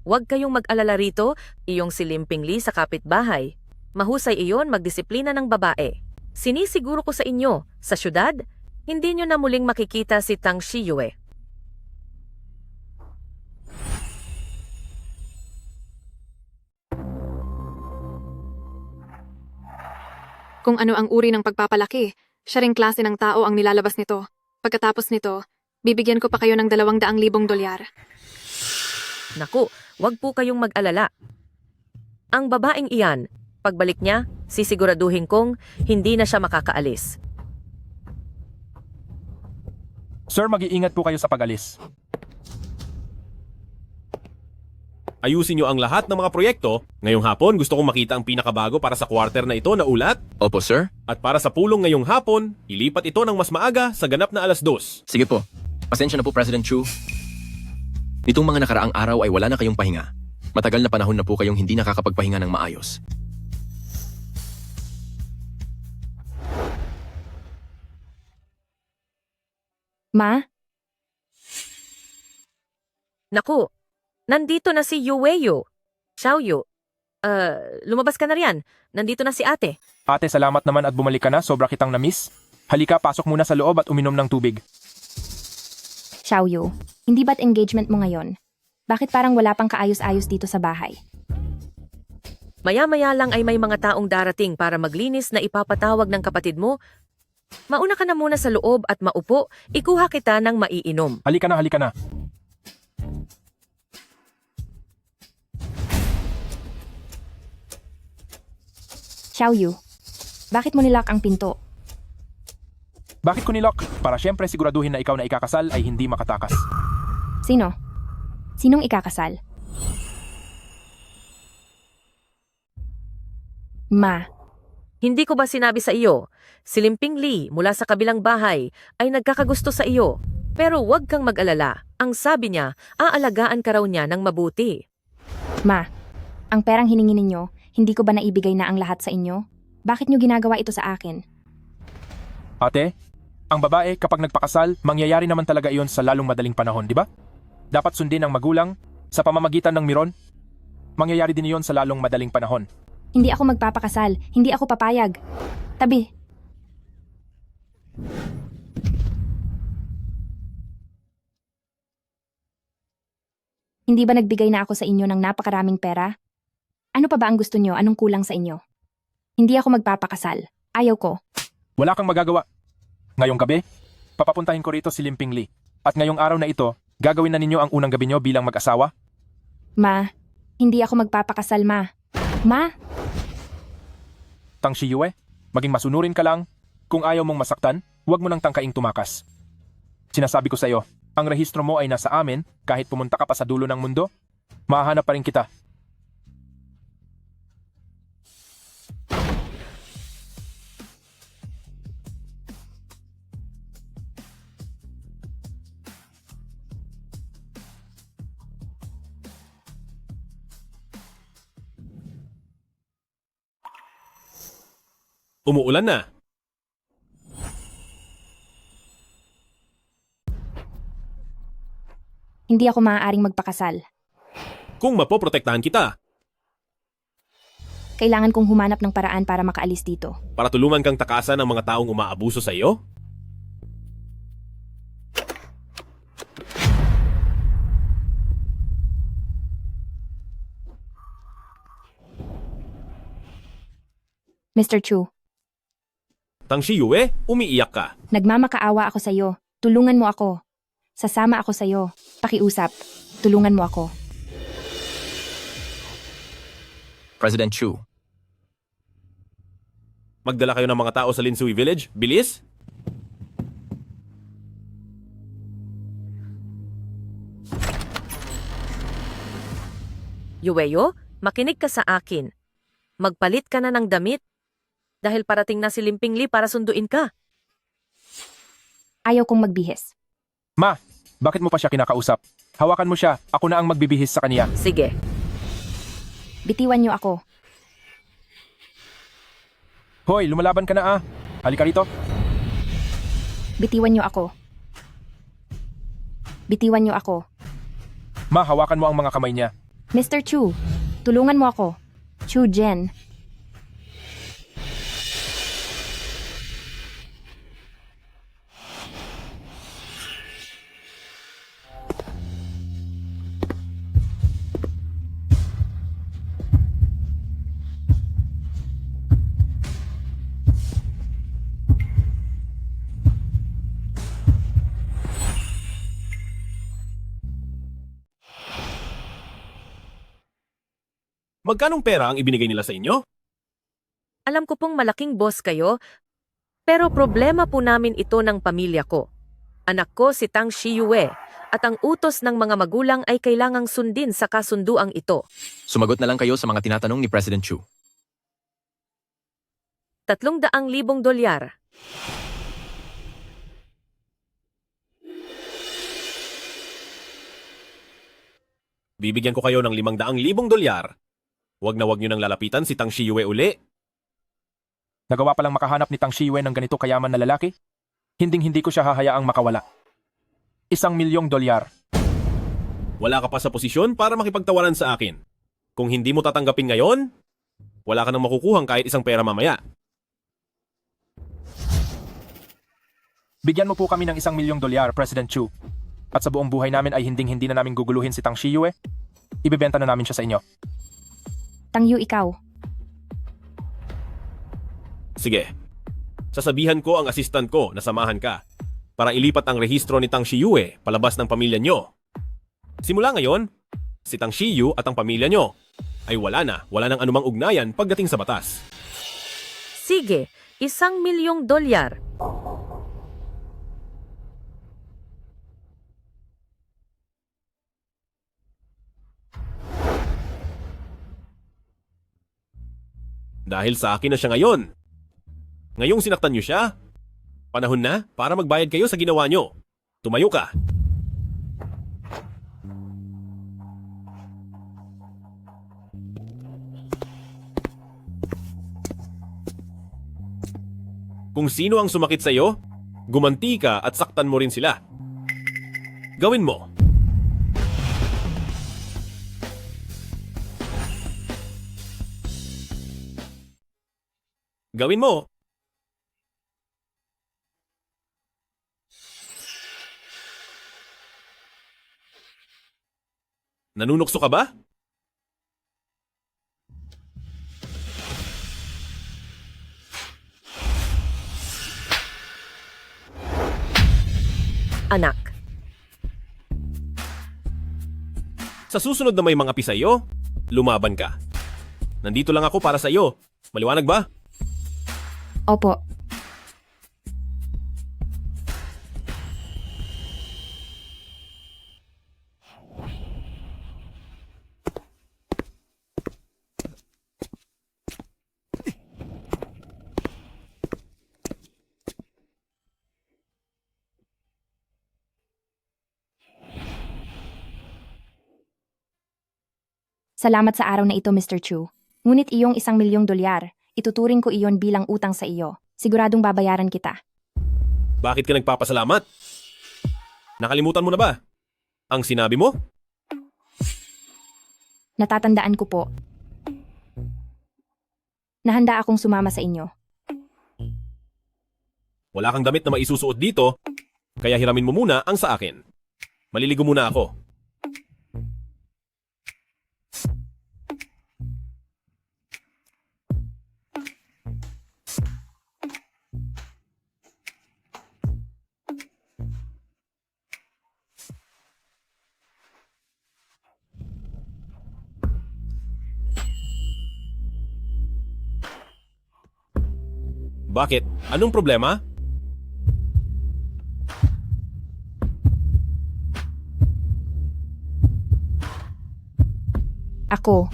Huwag kayong mag-alala rito, iyong si Limping Lee sa kapitbahay. Mahusay iyon magdisiplina ng babae. Sinisiguro ko sa inyo, sa syudad, hindi niyo na muling makikita si Tang Shiyue. Kung ano ang uri ng pagpapalaki, siya ring klase ng tao ang nilalabas nito. Pagkatapos nito, bibigyan ko pa kayo ng 200,000 dolyar. Naku, wag po kayong mag-alala. Ang babaeng iyan, pagbalik niya, sisiguraduhin kong hindi na siya makakaalis. Sir, mag-iingat po kayo sa pag-alis. Ayusin niyo ang lahat ng mga proyekto. Ngayong hapon, gusto kong makita ang pinakabago para sa quarter na ito na ulat. Opo, sir. At para sa pulong ngayong hapon, ilipat ito ng mas maaga sa ganap na 2:00. Sige po. Pasensya na po, President Chu. Nitong mga nakaraang araw ay wala na kayong pahinga. Matagal na panahon na po kayong hindi nakakapagpahinga ng maayos. Ma? Naku, nandito na si Yueyo. Xiaoyu. Lumabas ka na riyan. Nandito na si ate. Ate, salamat naman at bumalik ka na. Sobra kitang na-miss. Halika, pasok muna sa loob at uminom ng tubig. Xiaoyu, hindi ba't engagement mo ngayon? Bakit parang wala pang kaayos-ayos dito sa bahay? Maya-maya lang ay may mga taong darating para maglinis na ipapatawag ng kapatid mo. Mauna ka na muna sa loob at maupo. Ikuha kita ng maiinom. Halika na, halika na. Xiaoyu, bakit mo nilock ang pinto? Bakit ko nilock? Para syempre siguraduhin na ikaw na ikakasal ay hindi makatakas. Sino? Sinong ikakasal? Ma. Hindi ko ba sinabi sa iyo, si Limping Lee mula sa kabilang bahay ay nagkakagusto sa iyo. Pero huwag kang mag-alala. Ang sabi niya, aalagaan ka raw niya ng mabuti. Ma, ang perang hiningi ninyo, hindi ko ba naibigay na ang lahat sa inyo? Bakit nyo ginagawa ito sa akin? Ate, ang babae kapag nagpakasal, mangyayari naman talaga iyon sa lalong madaling panahon, di ba? Dapat sundin ng magulang sa pamamagitan ng miron. Mangyayari din iyon sa lalong madaling panahon. Hindi ako magpapakasal, hindi ako papayag. Tabi. Hindi ba nagbigay na ako sa inyo ng napakaraming pera? Ano pa ba ang gusto nyo? Anong kulang sa inyo? Hindi ako magpapakasal. Ayaw ko. Wala kang magagawa. Ngayong gabi, papapuntahin ko rito si Limping Lee. At ngayong araw na ito, gagawin na ninyo ang unang gabi nyo bilang mag-asawa? Ma, hindi ako magpapakasal, Ma. Ma? Tang Shiyue, maging masunurin ka lang. Kung ayaw mong masaktan, huwag mo nang tangkaing tumakas. Sinasabi ko sa iyo, ang rehistro mo ay nasa amin kahit pumunta ka pa sa dulo ng mundo. Mahahanap pa rin kita. Umuulan na. Hindi ako maaaring magpakasal. Kung mapoprotektahan kita, Kailangan kong humanap ng paraan para makaalis dito. para tulungan kang takasan ng mga taong umaabuso sa iyo? Mr. Chu, Tang Shiyue, umiiyak ka. nagmamakaawa ako sa iyo. Tulungan mo ako. Sasama ako sa iyo. Pakiusap. Tulungan mo ako. President Chu, Magdala kayo ng mga tao sa Linsui Village. Bilis! Yueyo, makinig ka sa akin. Magpalit ka na ng damit. Dahil parating na si Limping Lee para sunduin ka. Ayaw kong magbihis. Ma, bakit mo pa siya kinakausap? Hawakan mo siya, ako na ang magbibihis sa kanya. Sige. Bitiwan niyo ako. Hoy, lumalaban ka na ah. Halika rito. Bitiwan niyo ako. Bitiwan niyo ako. Ma, hawakan mo ang mga kamay niya. Mr. Chu, tulungan mo ako. Chu Jen. Magkanong pera ang ibinigay nila sa inyo? Alam ko pong malaking boss kayo, pero problema po namin ito ng pamilya ko. Anak ko si Tang Shiyue at ang utos ng mga magulang ay kailangang sundin sa kasunduang ito. Sumagot na lang kayo sa mga tinatanong ni President Chu. 300,000 dolyar. Bibigyan ko kayo ng 500,000 dolyar. Huwag na huwag nyo nang lalapitan si Tang Shiyue uli. Nagawa palang makahanap ni Tang Shiyue ng ganito kayaman na lalaki? Hinding-hindi ko siya hahayaang makawala. 1,000,000 dolyar. Wala ka pa sa posisyon para makipagtawaran sa akin. Kung hindi mo tatanggapin ngayon, wala ka nang makukuhang kahit isang pera mamaya. Bigyan mo po kami ng 1,000,000 dolyar, President Chu. At sa buong buhay namin ay hinding-hindi na namin guguluhin si Tang Shiyue. Ibebenta na namin siya sa inyo. Tang Yu, ikaw. Sige. Sasabihan ko ang assistant ko na samahan ka para ilipat ang rehistro ni Tang Shiyue palabas ng pamilya nyo. Simula ngayon, si Tang Shiyu at ang pamilya nyo ay wala nang anumang ugnayan pagdating sa batas. Sige, 1,000,000 dolyar. Dahil sa akin na siya ngayon. Ngayong sinaktan nyo siya, panahon na para magbayad kayo sa ginawa nyo. Tumayo ka. Kung sino ang sumakit sa iyo, gumanti ka at saktan mo rin sila. Gawin mo. Gawin mo. Nanunukso ka ba? Anak. Sa susunod na may mga pisayo, lumaban ka. Nandito lang ako para sa iyo. Maliwanag ba? Opo. Salamat sa araw na ito, Mr. Chu. Ngunit iyong 1,000,000 dolyar, ituturing ko iyon bilang utang sa iyo. Siguradong babayaran kita. Bakit ka nagpapasalamat? Nakalimutan mo na ba ang sinabi mo? Natatandaan ko po. Nahanda akong sumama sa inyo. Wala kang damit na maisusuot dito, kaya hiramin mo muna ang sa akin. Maliligo muna ako. Bakit? Anong problema? Ako.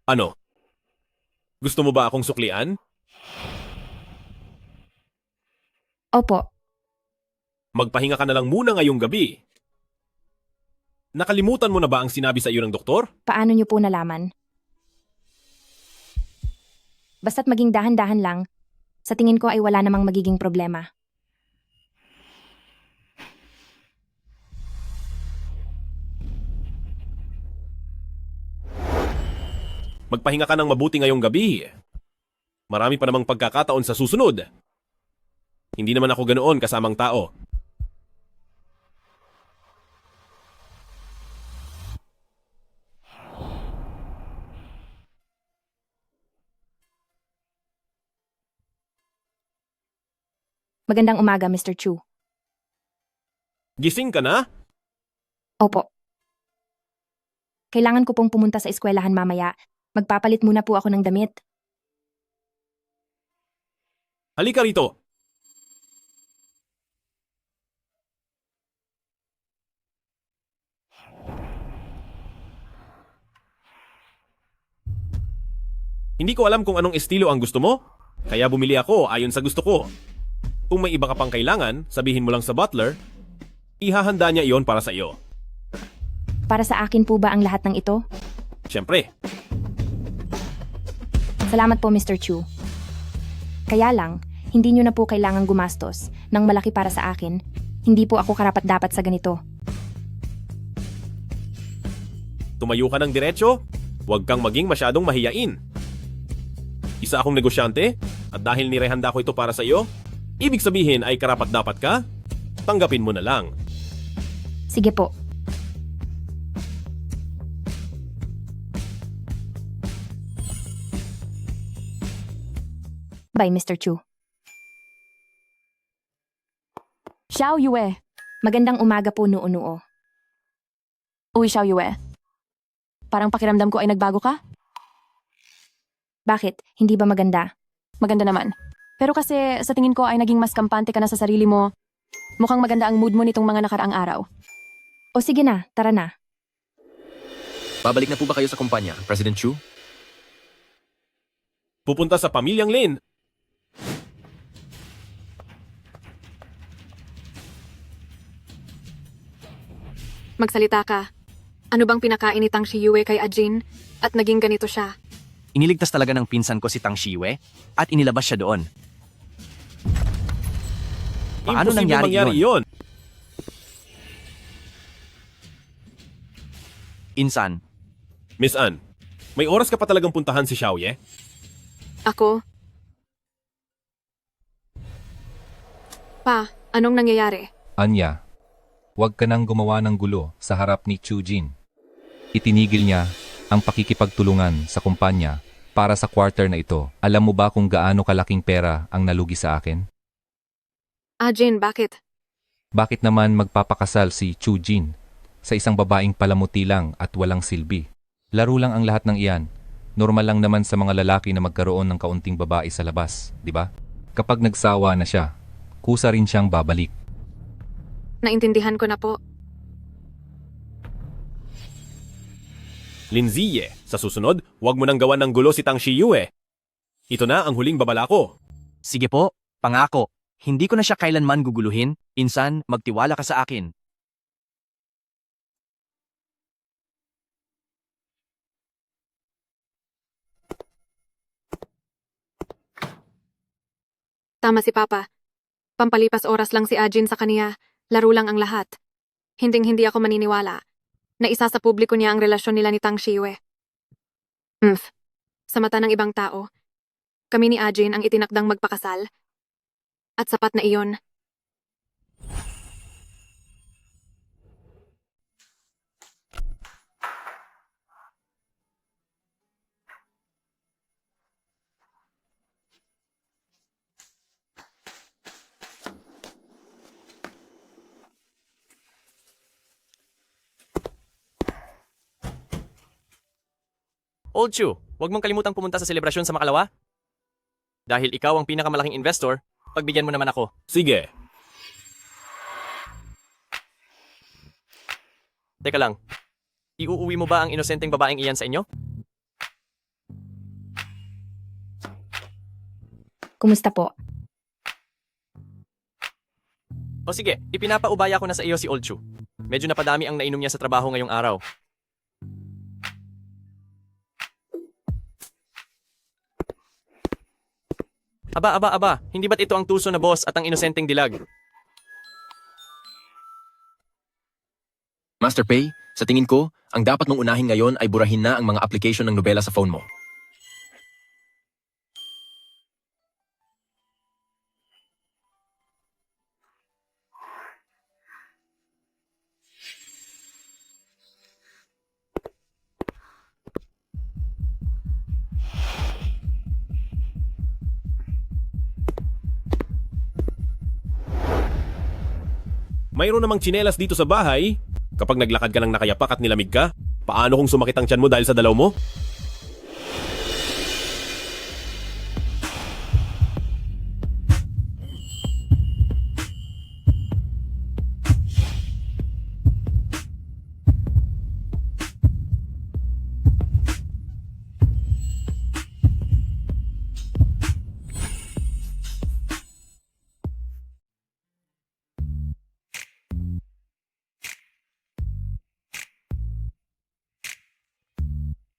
Ano? Gusto mo ba akong suklian? Opo. Magpahinga ka na lang muna ngayong gabi. Nakalimutan mo na ba ang sinabi sa iyo ng doktor? Paano niyo po nalaman? Basta't maging dahan-dahan lang, sa tingin ko ay wala namang magiging problema. Magpahinga ka ng mabuti ngayong gabi. Marami pa namang pagkakataon sa susunod. Hindi naman ako ganoon kasamang tao. Magandang umaga, Mr. Chu. Gising ka na? Opo. Kailangan ko pong pumunta sa eskwelahan mamaya. Magpapalit muna po ako ng damit. Halika rito. Hindi ko alam kung anong estilo ang gusto mo, kaya bumili ako ayon sa gusto ko. Kung may iba ka pang kailangan, sabihin mo lang sa butler, ihahanda niya iyon para sa iyo. Para sa akin po ba ang lahat ng ito? Siyempre, Salamat po, Mr. Chu. Kaya lang, hindi nyo na po kailangang gumastos ng malaki para sa akin. Hindi po ako karapat-dapat sa ganito. tumayo ka ng diretsyo, huwag kang maging masyadong mahiyain. Isa akong negosyante, at dahil nirehanda ko ito para sa iyo, ibig sabihin ay karapat-dapat ka, tanggapin mo na lang. Sige po. Bye, Mr. Chu. Xiao Yue. Magandang umaga po, Nuo-Nuo. Uy, Xiao Yue. Parang pakiramdam ko ay nagbago ka? Bakit? Hindi ba maganda? Maganda naman. Pero kasi sa tingin ko ay naging mas kampante ka na sa sarili mo. Mukhang maganda ang mood mo nitong mga nakaraang araw. O sige na, tara na. Babalik na po ba kayo sa kumpanya, President Chu? Pupunta sa pamilyang Lin. Magsalita ka. Ano bang pinakain ni Tang Shiyue kay Ajin at naging ganito siya? Iniligtas talaga ng pinsan ko si Tang Shiwe at inilabas siya doon. Paano Imposible nangyari mangyari yun? yun? Insan, Miss Ann, may oras ka pa talagang puntahan si Xiaoye? Ako? Pa, anong nangyayari? Anya, huwag ka nang gumawa ng gulo sa harap ni Chu Jin. Itinigil niya ang pakikipagtulungan sa kumpanya para sa quarter na ito. Alam mo ba kung gaano kalaking pera ang nalugi sa akin? Ajin, bakit? Bakit naman magpapakasal si Chu Jin sa isang babaeng palamuti lang at walang silbi? Laro lang ang lahat ng iyan. Normal lang naman sa mga lalaki na magkaroon ng kaunting babae sa labas, di ba? Kapag nagsawa na siya, kusa rin siyang babalik. Naintindihan ko na po. Lin Ziye, sa susunod, huwag mo nang gawan ng gulo si Tang Shiyue. Ito na ang huling babala ko. sige po, pangako. Hindi ko na siya kailanman guguluhin. Insan, magtiwala ka sa akin. Tama si Papa. Pampalipas oras lang si Ajin sa kaniya, laro lang ang lahat. Hinding-hindi ako maniniwala na isa sa publiko niya ang relasyon nila ni Tang Shiyue. Sa mata ng ibang tao, kami ni Ajin ang itinakdang magpakasal. At sapat na iyon. Old Chu, huwag mong kalimutang pumunta sa selebrasyon sa Makalawa. Dahil ikaw ang pinakamalaking investor, pagbigyan mo naman ako. Sige. Teka lang, iuuwi mo ba ang inosenteng babaeng iyan sa inyo? Kumusta po? O sige, ipinapaubaya ko na sa iyo si Old Chu. Medyo napadami ang nainom niya sa trabaho ngayong araw. Aba, hindi ba't ito ang tuso na boss at ang inosenteng dilag? Master Pei, sa tingin ko, ang dapat mong unahin ngayon ay burahin na ang mga application ng nobela sa phone mo. Mayroon namang tsinelas dito sa bahay. Kapag naglakad ka ng nakayapak at nilamig ka, paano kung sumakit ang tiyan mo dahil sa dalaw mo?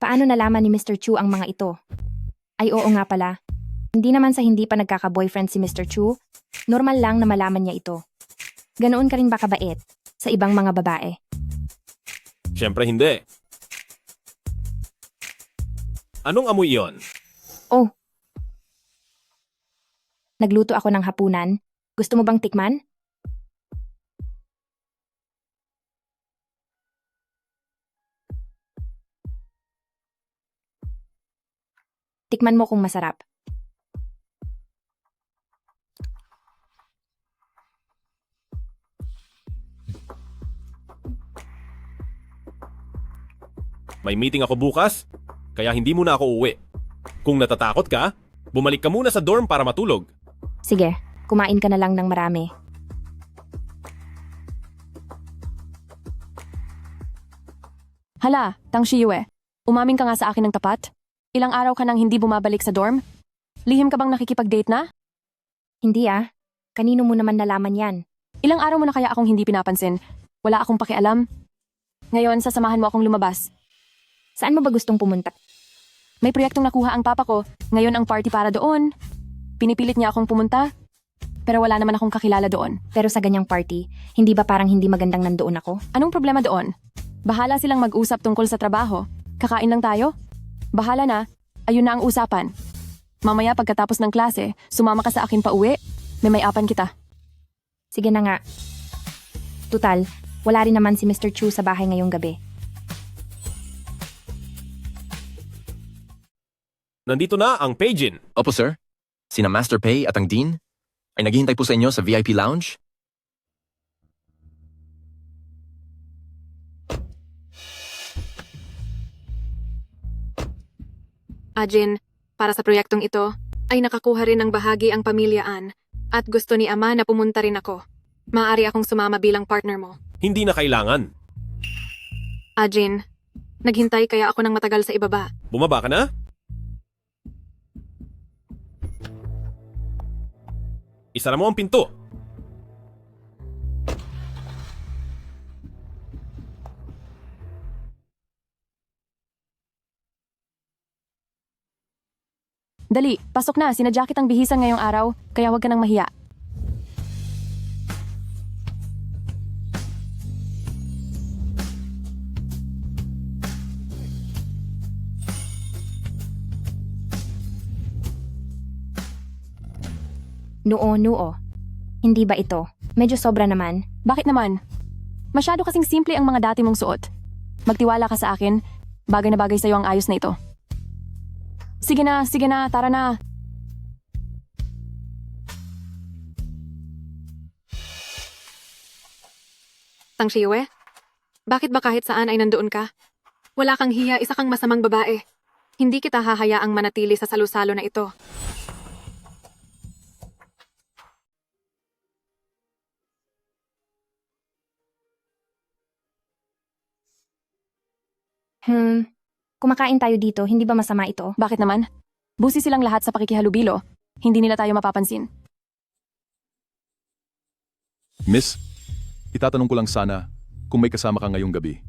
Paano nalaman ni Mr. Chu ang mga ito? Ay oo nga pala. Hindi naman sa hindi pa nagkaka-boyfriend si Mr. Chu, normal lang na malaman niya ito. Ganoon ka rin ba kabait sa ibang mga babae? Siyempre hindi. Anong amoy iyon? Oh. Nagluto ako ng hapunan. Gusto mo bang tikman? Tikman mo kung masarap. May meeting ako bukas, kaya hindi muna ako uuwi. Kung natatakot ka, bumalik ka muna sa dorm para matulog. Sige, kumain ka na lang ng marami. Hala, Tang Shiyue, umamin ka nga sa akin ng tapat? Ilang araw ka nang hindi bumabalik sa dorm? Lihim ka bang nakikipag-date na? Hindi ah. Kanino mo naman nalaman yan? Ilang araw mo na kaya akong hindi pinapansin? Wala akong pakialam? Ngayon, sasamahan mo akong lumabas. Saan mo ba gustong pumunta? May proyektong nakuha ang papa ko. Ngayon ang party para doon. Pinipilit niya akong pumunta. Pero wala naman akong kakilala doon. Pero sa ganyang party, hindi ba parang hindi magandang nandoon ako? Anong problema doon? Bahala silang mag-usap tungkol sa trabaho. Kakain lang tayo? Bahala na. Ayun na ang usapan. Mamaya pagkatapos ng klase, sumama ka sa akin pa uwi. May-apan kita. Sige na nga. Tutal, wala rin naman si Mr. Chu sa bahay ngayong gabi. Nandito na ang Peijin. Opo sir, sina Master Pei at ang Dean ay naghihintay po sa inyo sa VIP lounge. Ajin, para sa proyektong ito, ay nakakuha rin ng bahagi ang pamilyaan at gusto ni Ama na pumunta rin ako. Maaari akong sumama bilang partner mo. Hindi na kailangan. Ajin, naghintay kaya ako ng matagal sa ibaba. Bumaba ka na? Isara mo ang pinto. Dali, pasok na. Sinadya kitang bihisan ngayong araw, kaya huwag ka nang mahiya. Noo. Hindi ba ito? Medyo sobra naman. Bakit naman? Masyado kasing simple ang mga dati mong suot. Magtiwala ka sa akin. Bagay na bagay sa'yo ang ayos na ito. Sige na, tara na. Tang Shiyue, bakit ba kahit saan ay nandoon ka? Wala kang hiya, isa kang masamang babae. Hindi kita hahayaang manatili sa salusalo na ito. Kumakain tayo dito, hindi ba masama ito? Bakit naman? Busi silang lahat sa pakikihalubilo. Hindi nila tayo mapapansin. Miss, itatanong ko lang sana kung may kasama ka ngayong gabi.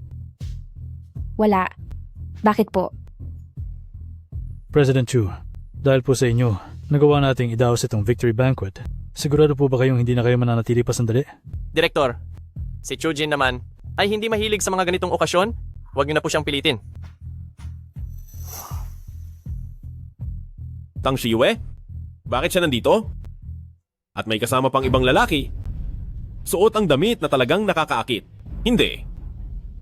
Wala. Bakit po? President Chu, dahil po sa inyo, nagawa nating idaos itong victory banquet. Sigurado po ba kayong hindi na kayo mananatili pa sandali? Direktor, si Chujin naman ay hindi mahilig sa mga ganitong okasyon. Huwag niyo na po siyang pilitin. Tang Shiyue? Bakit siya nandito? At may kasama pang ibang lalaki. Suot ang damit na talagang nakakaakit. Hindi.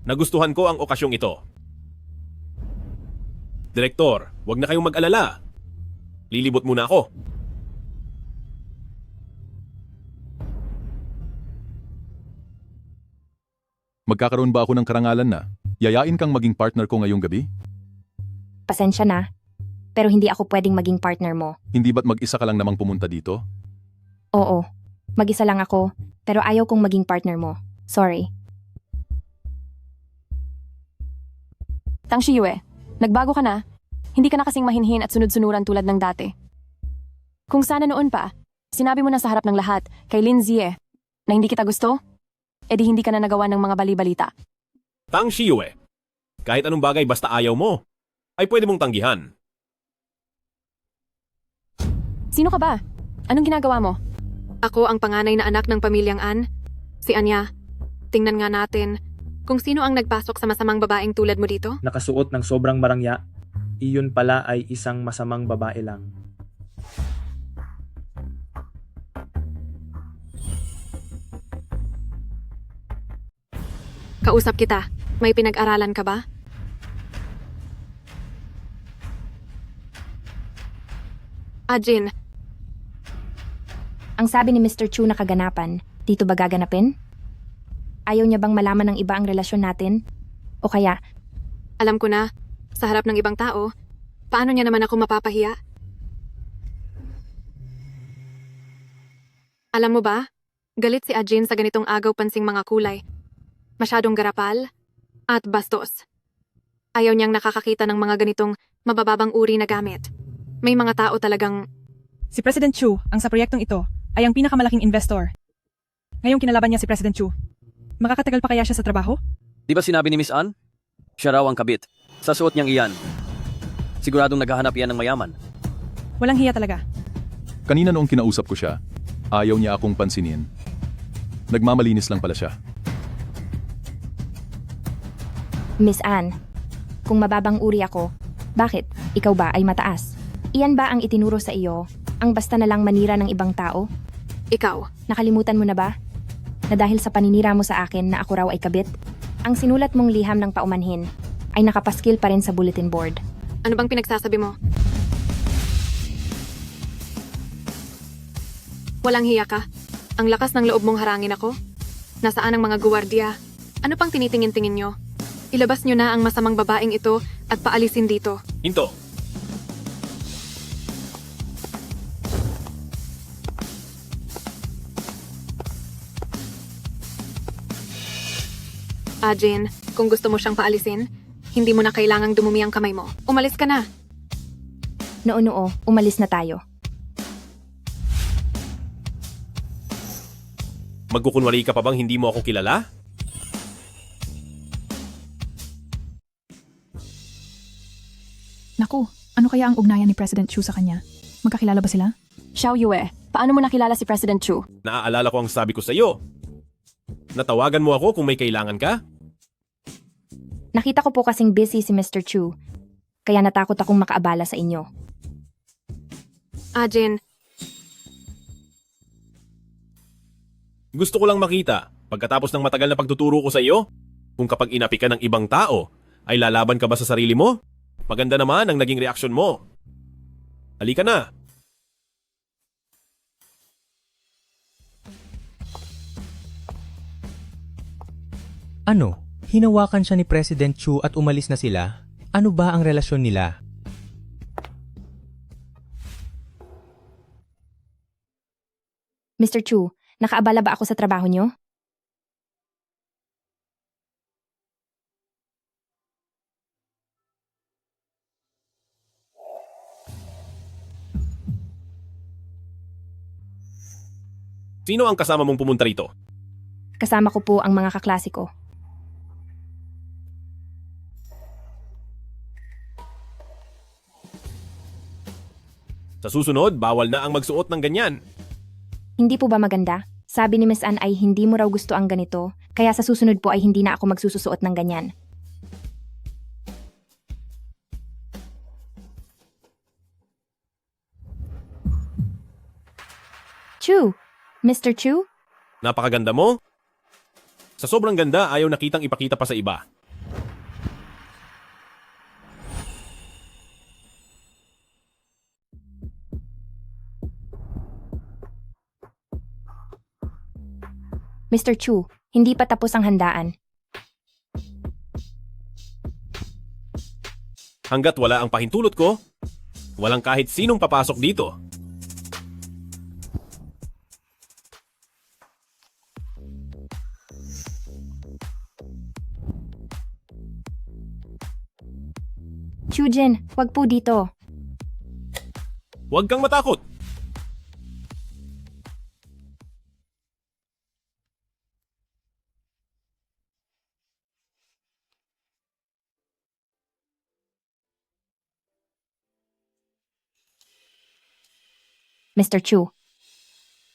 Nagustuhan ko ang okasyong ito. Direktor, huwag na kayong mag-alala. Lilibot muna ako. Magkakaroon ba ako ng karangalan na yayain kang maging partner ko ngayong gabi? Pasensya na, pero hindi ako pwedeng maging partner mo. Hindi ba't mag-isa ka lang namang pumunta dito? Oo, mag-isa lang ako, pero ayaw kong maging partner mo. Sorry. Tang Shiyue, nagbago ka na. Hindi ka na kasing mahinhin at sunod-sunuran tulad ng dati. Kung sana noon pa, sinabi mo na sa harap ng lahat kay Lin Zie na hindi kita gusto, edi hindi ka na nagawa ng mga bali-balita. Tang Shiyue, kahit anong bagay basta ayaw mo, ay pwede mong tanggihan. Sino ka ba? Anong ginagawa mo? Ako ang panganay na anak ng pamilyang An, si Anya. Tingnan nga natin kung sino ang nagpasok sa masamang babaeng tulad mo dito. Nakasuot ng sobrang marangya, iyon pala ay isang masamang babae lang. Kausap kita. May pinag-aralan ka ba? Jin, Ang sabi ni Mr. Chu na kaganapan, dito ba gaganapin? Ayaw niya bang malaman ng iba ang relasyon natin? O kaya, alam ko na, sa harap ng ibang tao, paano niya naman ako mapapahiya? Alam mo ba, galit si Jin sa ganitong agaw pansing mga kulay. Masyadong garapal at bastos. Ayaw niyang nakakakita ng mga ganitong mabababang uri na gamit. May mga tao talagang... Si President Chu, ang sa proyektong ito, ay ang pinakamalaking investor. Ngayong kinalaban niya si President Chu, makakatagal pa kaya siya sa trabaho? Di ba sinabi ni Miss Ann? Siya raw ang kabit. Sa suot niyang iyan. Siguradong naghahanap iyan ng mayaman. Walang hiya talaga. Kanina noong kinausap ko siya, ayaw niya akong pansinin. Nagmamalinis lang pala siya. Miss Anne, kung mababang uri ako, bakit? Ikaw ba ay mataas? Iyan ba ang itinuro sa iyo? Ang basta na lang manira ng ibang tao? Ikaw, nakalimutan mo na ba? Na dahil sa paninira mo sa akin na ako raw ay kabit, ang sinulat mong liham ng paumanhin ay nakapaskil pa rin sa bulletin board. Ano bang pinagsasabi mo? Walang hiya ka. Ang lakas ng loob mong harangin ako. Nasaan ang mga guwardiya? Ano pang tinitingin-tingin nyo? Ilabas nyo na ang masamang babaeng ito at paalisin dito. Hinto! Jin, kung gusto mo siyang paalisin, hindi mo na kailangang dumumi ang kamay mo. Umalis ka na. Noo, umalis na tayo. Magkukunwari ka pa bang hindi mo ako kilala? Naku, ano kaya ang ugnayan ni President Chu sa kanya? Magkakilala ba sila? Xiao Yue, paano mo nakilala si President Chu? Naaalala ko ang sabi ko sa iyo. Natawagan mo ako kung may kailangan ka? Nakita ko po kasing busy si Mr. Chu, kaya natakot akong makaabala sa inyo. Jin, gusto ko lang makita, pagkatapos ng matagal na pagtuturo ko sa iyo, kung kapag inapi ka ng ibang tao, ay lalaban ka ba sa sarili mo? Maganda naman ang naging reaksyon mo. Halika na. Ano? Hinawakan siya ni President Chu at umalis na sila? Ano ba ang relasyon nila? Mr. Chu, nakaabala ba ako sa trabaho niyo? Sino ang kasama mong pumunta rito? Kasama ko po ang mga kaklase ko. Sa susunod, bawal na ang magsuot ng ganyan. Hindi po ba maganda? Sabi ni Miss Ann ay hindi mo raw gusto ang ganito, kaya sa susunod po ay hindi na ako magsususuot ng ganyan. Chu! Mr. Chu? Napakaganda mo. Sa sobrang ganda, ayaw nakitang ipakita pa sa iba. Mr. Chu, hindi pa tapos ang handaan. Hanggat wala ang pahintulot ko, walang kahit sinong papasok dito. Chujin, wag po dito. Huwag kang matakot. Mr. Chu,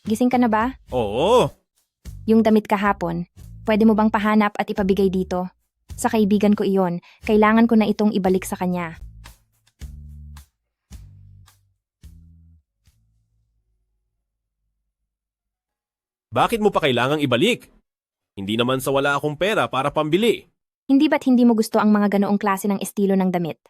gising ka na ba? Oo. Yung damit kahapon, pwede mo bang pahanap at ipabigay dito? Sa kaibigan ko iyon, kailangan ko na itong ibalik sa kanya. Bakit mo pa kailangang ibalik? Hindi naman sa wala akong pera para pambili. Hindi ba't hindi mo gusto ang mga ganoong klase ng estilo ng damit?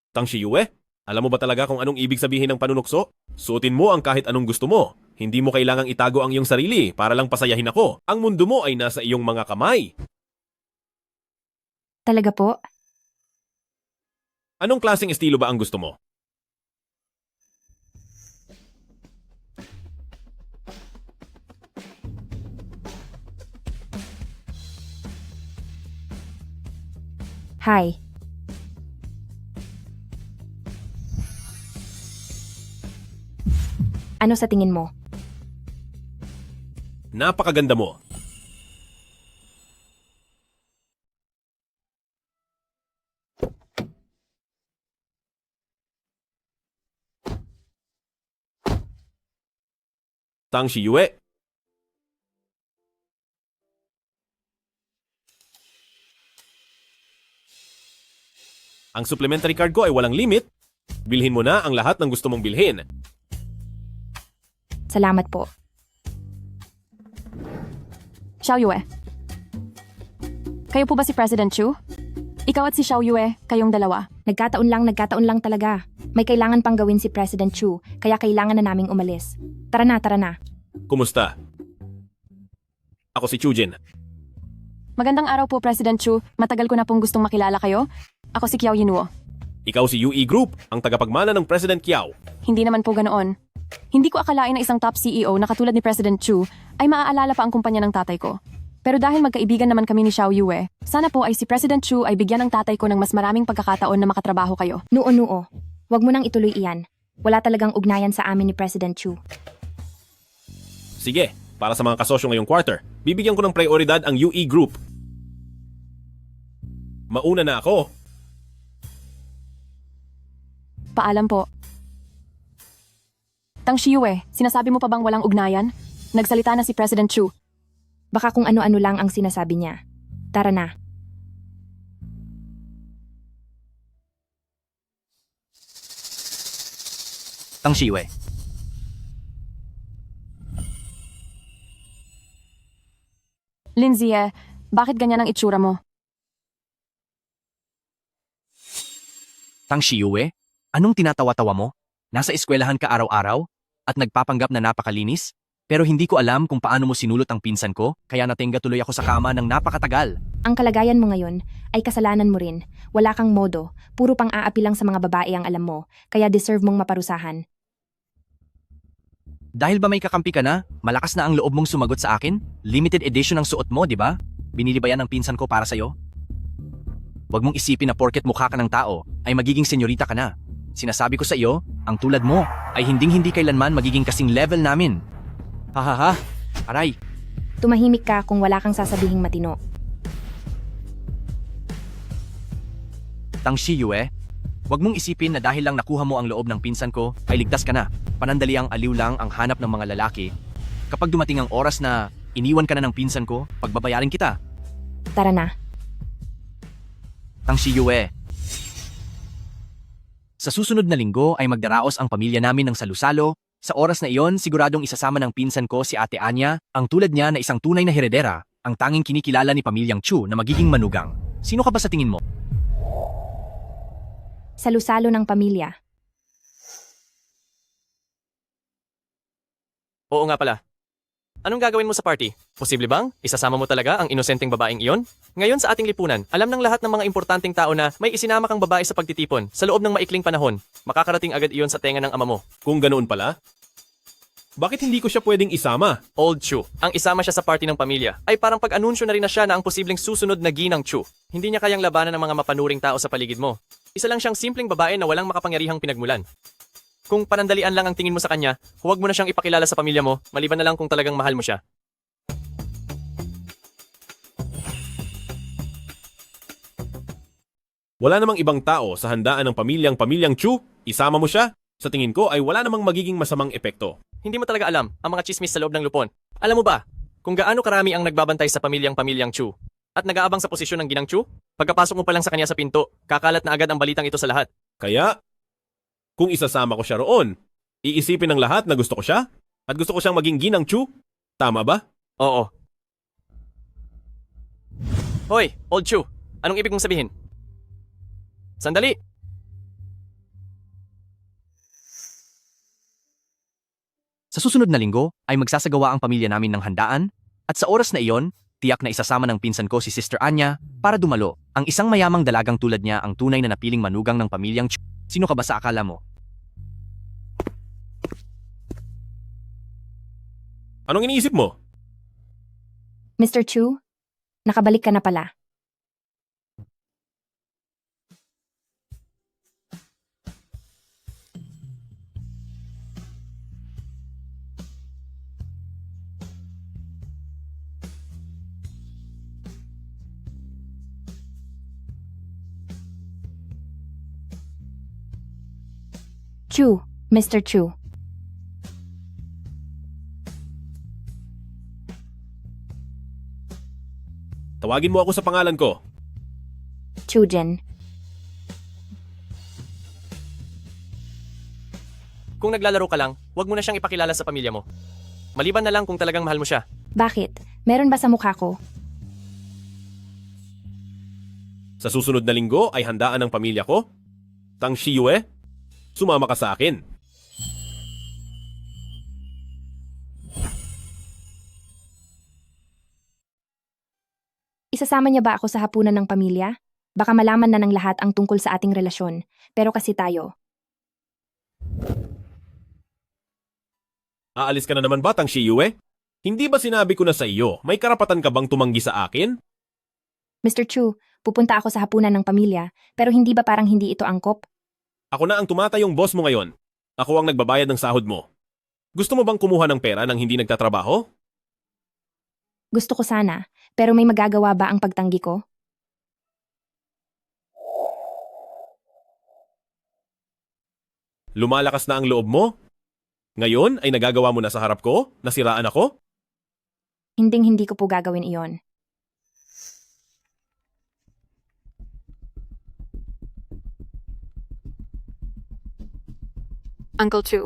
Tang Shiyue, alam mo ba talaga kung anong ibig sabihin ng panunukso? Suotin mo ang kahit anong gusto mo. Hindi mo kailangang itago ang iyong sarili para lang pasayahin ako. Ang mundo mo ay nasa iyong mga kamay. Talaga po? Anong klaseng estilo ba ang gusto mo? Hi. Ano sa tingin mo? Napakaganda mo. Tang Shiyue. Ang supplementary card ko ay walang limit. Bilhin mo na ang lahat ng gusto mong bilhin. Salamat po. Xiao Yue. Kayo po ba si President Chu? Ikaw at si Xiao Yue, kayong dalawa. Nagkataon lang talaga. May kailangan pang gawin si President Chu, kaya kailangan na naming umalis. Tara na. Kumusta? Ako si Chujin. Magandang araw po, President Chu. Matagal ko na pong gustong makilala kayo. Ako si Kiao Yinuo. Ikaw si UE Group, ang tagapagmana ng President Kiao. Hindi naman po ganoon. Hindi ko akalain na isang top CEO na katulad ni President Chu ay maaalala pa ang kumpanya ng tatay ko. Pero dahil magkaibigan naman kami ni Xiao Yue, sana po ay si President Chu ay bigyan ng tatay ko ng mas maraming pagkakataon na makatrabaho kayo. Nuo. Huwag mo nang ituloy iyan. Wala talagang ugnayan sa amin ni President Chu. Sige, para sa mga kasosyo ngayong quarter, bibigyan ko ng prioridad ang UE Group. Mauna na ako. Paalam po. Tang Shiyue, sinasabi mo pa bang walang ugnayan? Nagsalita na si President Chu. Baka kung ano-ano lang ang sinasabi niya. Tara na. Tang Shiyue. Lindsay, bakit ganyan ang itsura mo? Tang Shiyue, anong tinatawa-tawa mo? Nasa eskwelahan ka araw-araw at nagpapanggap na napakalinis? Pero hindi ko alam kung paano mo sinulot ang pinsan ko, kaya natingga tuloy ako sa kama ng napakatagal. Ang kalagayan mo ngayon ay kasalanan mo rin. Wala kang modo. Puro pang aapi lang sa mga babae ang alam mo, kaya deserve mong maparusahan. Dahil ba may kakampi ka na, malakas na ang loob mong sumagot sa akin? Limited edition ang suot mo, di ba? Binili ba yan ng pinsan ko para sa'yo? Huwag mong isipin na porket mukha ka ng tao, ay magiging senyorita ka na. Sinasabi ko sa iyo, ang tulad mo, ay hinding-hindi kailanman magiging kasing level namin. Hahaha, aray. Tumahimik ka kung wala kang sasabihing matino. Tang Shiyue, huwag mong isipin na dahil lang nakuha mo ang loob ng pinsan ko, ay ligtas ka na. Panandaliang aliw lang ang hanap ng mga lalaki. Kapag dumating ang oras na iniwan ka na ng pinsan ko, pagbabayarin kita. Tara na. Tang Shiyue. Sa susunod na linggo ay magdaraos ang pamilya namin ng salusalo. Sa oras na iyon, siguradong isasama ng pinsan ko si Ate Anya, ang tulad niya na isang tunay na heredera, ang tanging kinikilala ni pamilyang Chu na magiging manugang. Sino ka ba sa tingin mo? Salusalo ng pamilya. Oo nga pala. Anong gagawin mo sa party? Posible bang isasama mo talaga ang inosenteng babaeng iyon? Ngayon sa ating lipunan, alam ng lahat ng mga importanteng tao na may isinama kang babae sa pagtitipon sa loob ng maikling panahon. Makakarating agad iyon sa tenga ng ama mo. Kung ganoon pala, bakit hindi ko siya pwedeng isama? Old Chu, ang isama siya sa party ng pamilya ay parang pag-anunsyo na rin na siya na ang posibleng susunod na ginang Chu. Hindi niya kayang labanan ng mga mapanuring tao sa paligid mo. Isa lang siyang simpleng babae na walang makapangyarihang pinagmulan. Kung panandalian lang ang tingin mo sa kanya, huwag mo na siyang ipakilala sa pamilya mo, maliban na lang kung talagang mahal mo siya. Wala namang ibang tao sa handaan ng pamilyang Chu, isama mo siya? Sa tingin ko ay wala namang magiging masamang epekto. Hindi mo talaga alam ang mga chismis sa loob ng lupon. Alam mo ba kung gaano karami ang nagbabantay sa pamilyang Chu at nag-aabang sa posisyon ng ginang Chu? Pagkapasok mo pa lang sa kanya sa pinto, kakalat na agad ang balitang ito sa lahat. Kaya, kung isasama ko siya roon, iisipin ng lahat na gusto ko siya? At gusto ko siyang maging ginang Chu? Tama ba? Oo. Hoy, Old Chu, anong ibig mong sabihin? Sandali! Sa susunod na linggo ay magsasagawa ang pamilya namin ng handaan at sa oras na iyon, tiyak na isasama ng pinsan ko si Sister Anya para dumalo. Ang isang mayamang dalagang tulad niya ang tunay na napiling manugang ng pamilyang Chu. Sino ka ba sa akala mo? Anong iniisip mo? Mr. Chu, nakabalik ka na pala. Chu, Mr. Chu. Tawagin mo ako sa pangalan ko. Chujin. Kung naglalaro ka lang, huwag mo na siyang ipakilala sa pamilya mo. Maliban na lang kung talagang mahal mo siya. Bakit? Meron ba sa mukha ko? Sa susunod na linggo ay handaan ng pamilya ko? Tang Shiyue, sumama ka sa akin. Isasama niya ba ako sa hapunan ng pamilya? Baka malaman na ng lahat ang tungkol sa ating relasyon. Pero kasi tayo. Aalis ka na naman ba, Tang Shiyue? Hindi ba sinabi ko na sa iyo, may karapatan ka bang tumanggi sa akin? Mr. Chu, pupunta ako sa hapunan ng pamilya, pero hindi ba parang hindi ito angkop? Ako na ang tumatayong boss mo ngayon. Ako ang nagbabayad ng sahod mo. Gusto mo bang kumuha ng pera nang hindi nagtatrabaho? Gusto ko sana, pero may magagawa ba ang pagtanggi ko? Lumalakas na ang loob mo? Ngayon ay nagagawa mo na sa harap ko? Nasiraan ako? Hindi ko po gagawin iyon. Uncle Chu.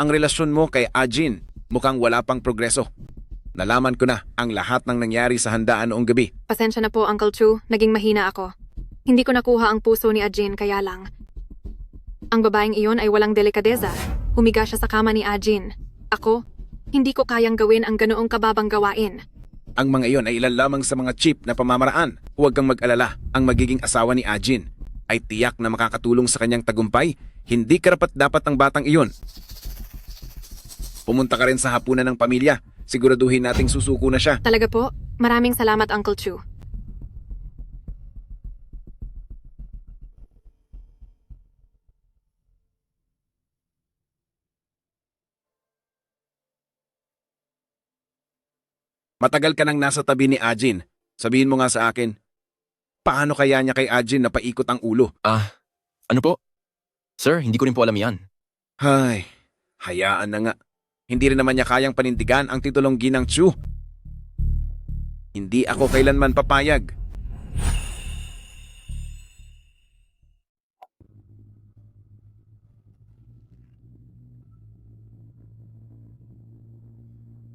Ang relasyon mo kay Ajin mukhang wala pang progreso. Nalaman ko na ang lahat ng nangyari sa handaan noong gabi. Pasensya na po, Uncle Chu. Naging mahina ako. Hindi ko nakuha ang puso ni Ajin kaya lang. Ang babaeng iyon ay walang delikadeza. Humiga siya sa kama ni Ajin. Ako, hindi ko kayang gawin ang ganoong kababang gawain. Ang mga iyon ay ilan lamang sa mga cheap na pamamaraan. Huwag kang mag-alala, ang magiging asawa ni Ajin ay tiyak na makakatulong sa kanyang tagumpay. Hindi karapat-dapat ang batang iyon. Pumunta ka rin sa hapunan ng pamilya. Siguraduhin nating susuko na siya. Talaga po? Maraming salamat, Uncle Chu. Matagal ka nang nasa tabi ni Ajin. Sabihin mo nga sa akin, paano kaya niya kay Ajin na paikot ang ulo? Ano po? Sir, hindi ko rin po alam yan. Hay, hayaan na nga. Hindi rin naman niya kayang panindigan ang titulong Ginang Chu. Hindi ako kailanman papayag.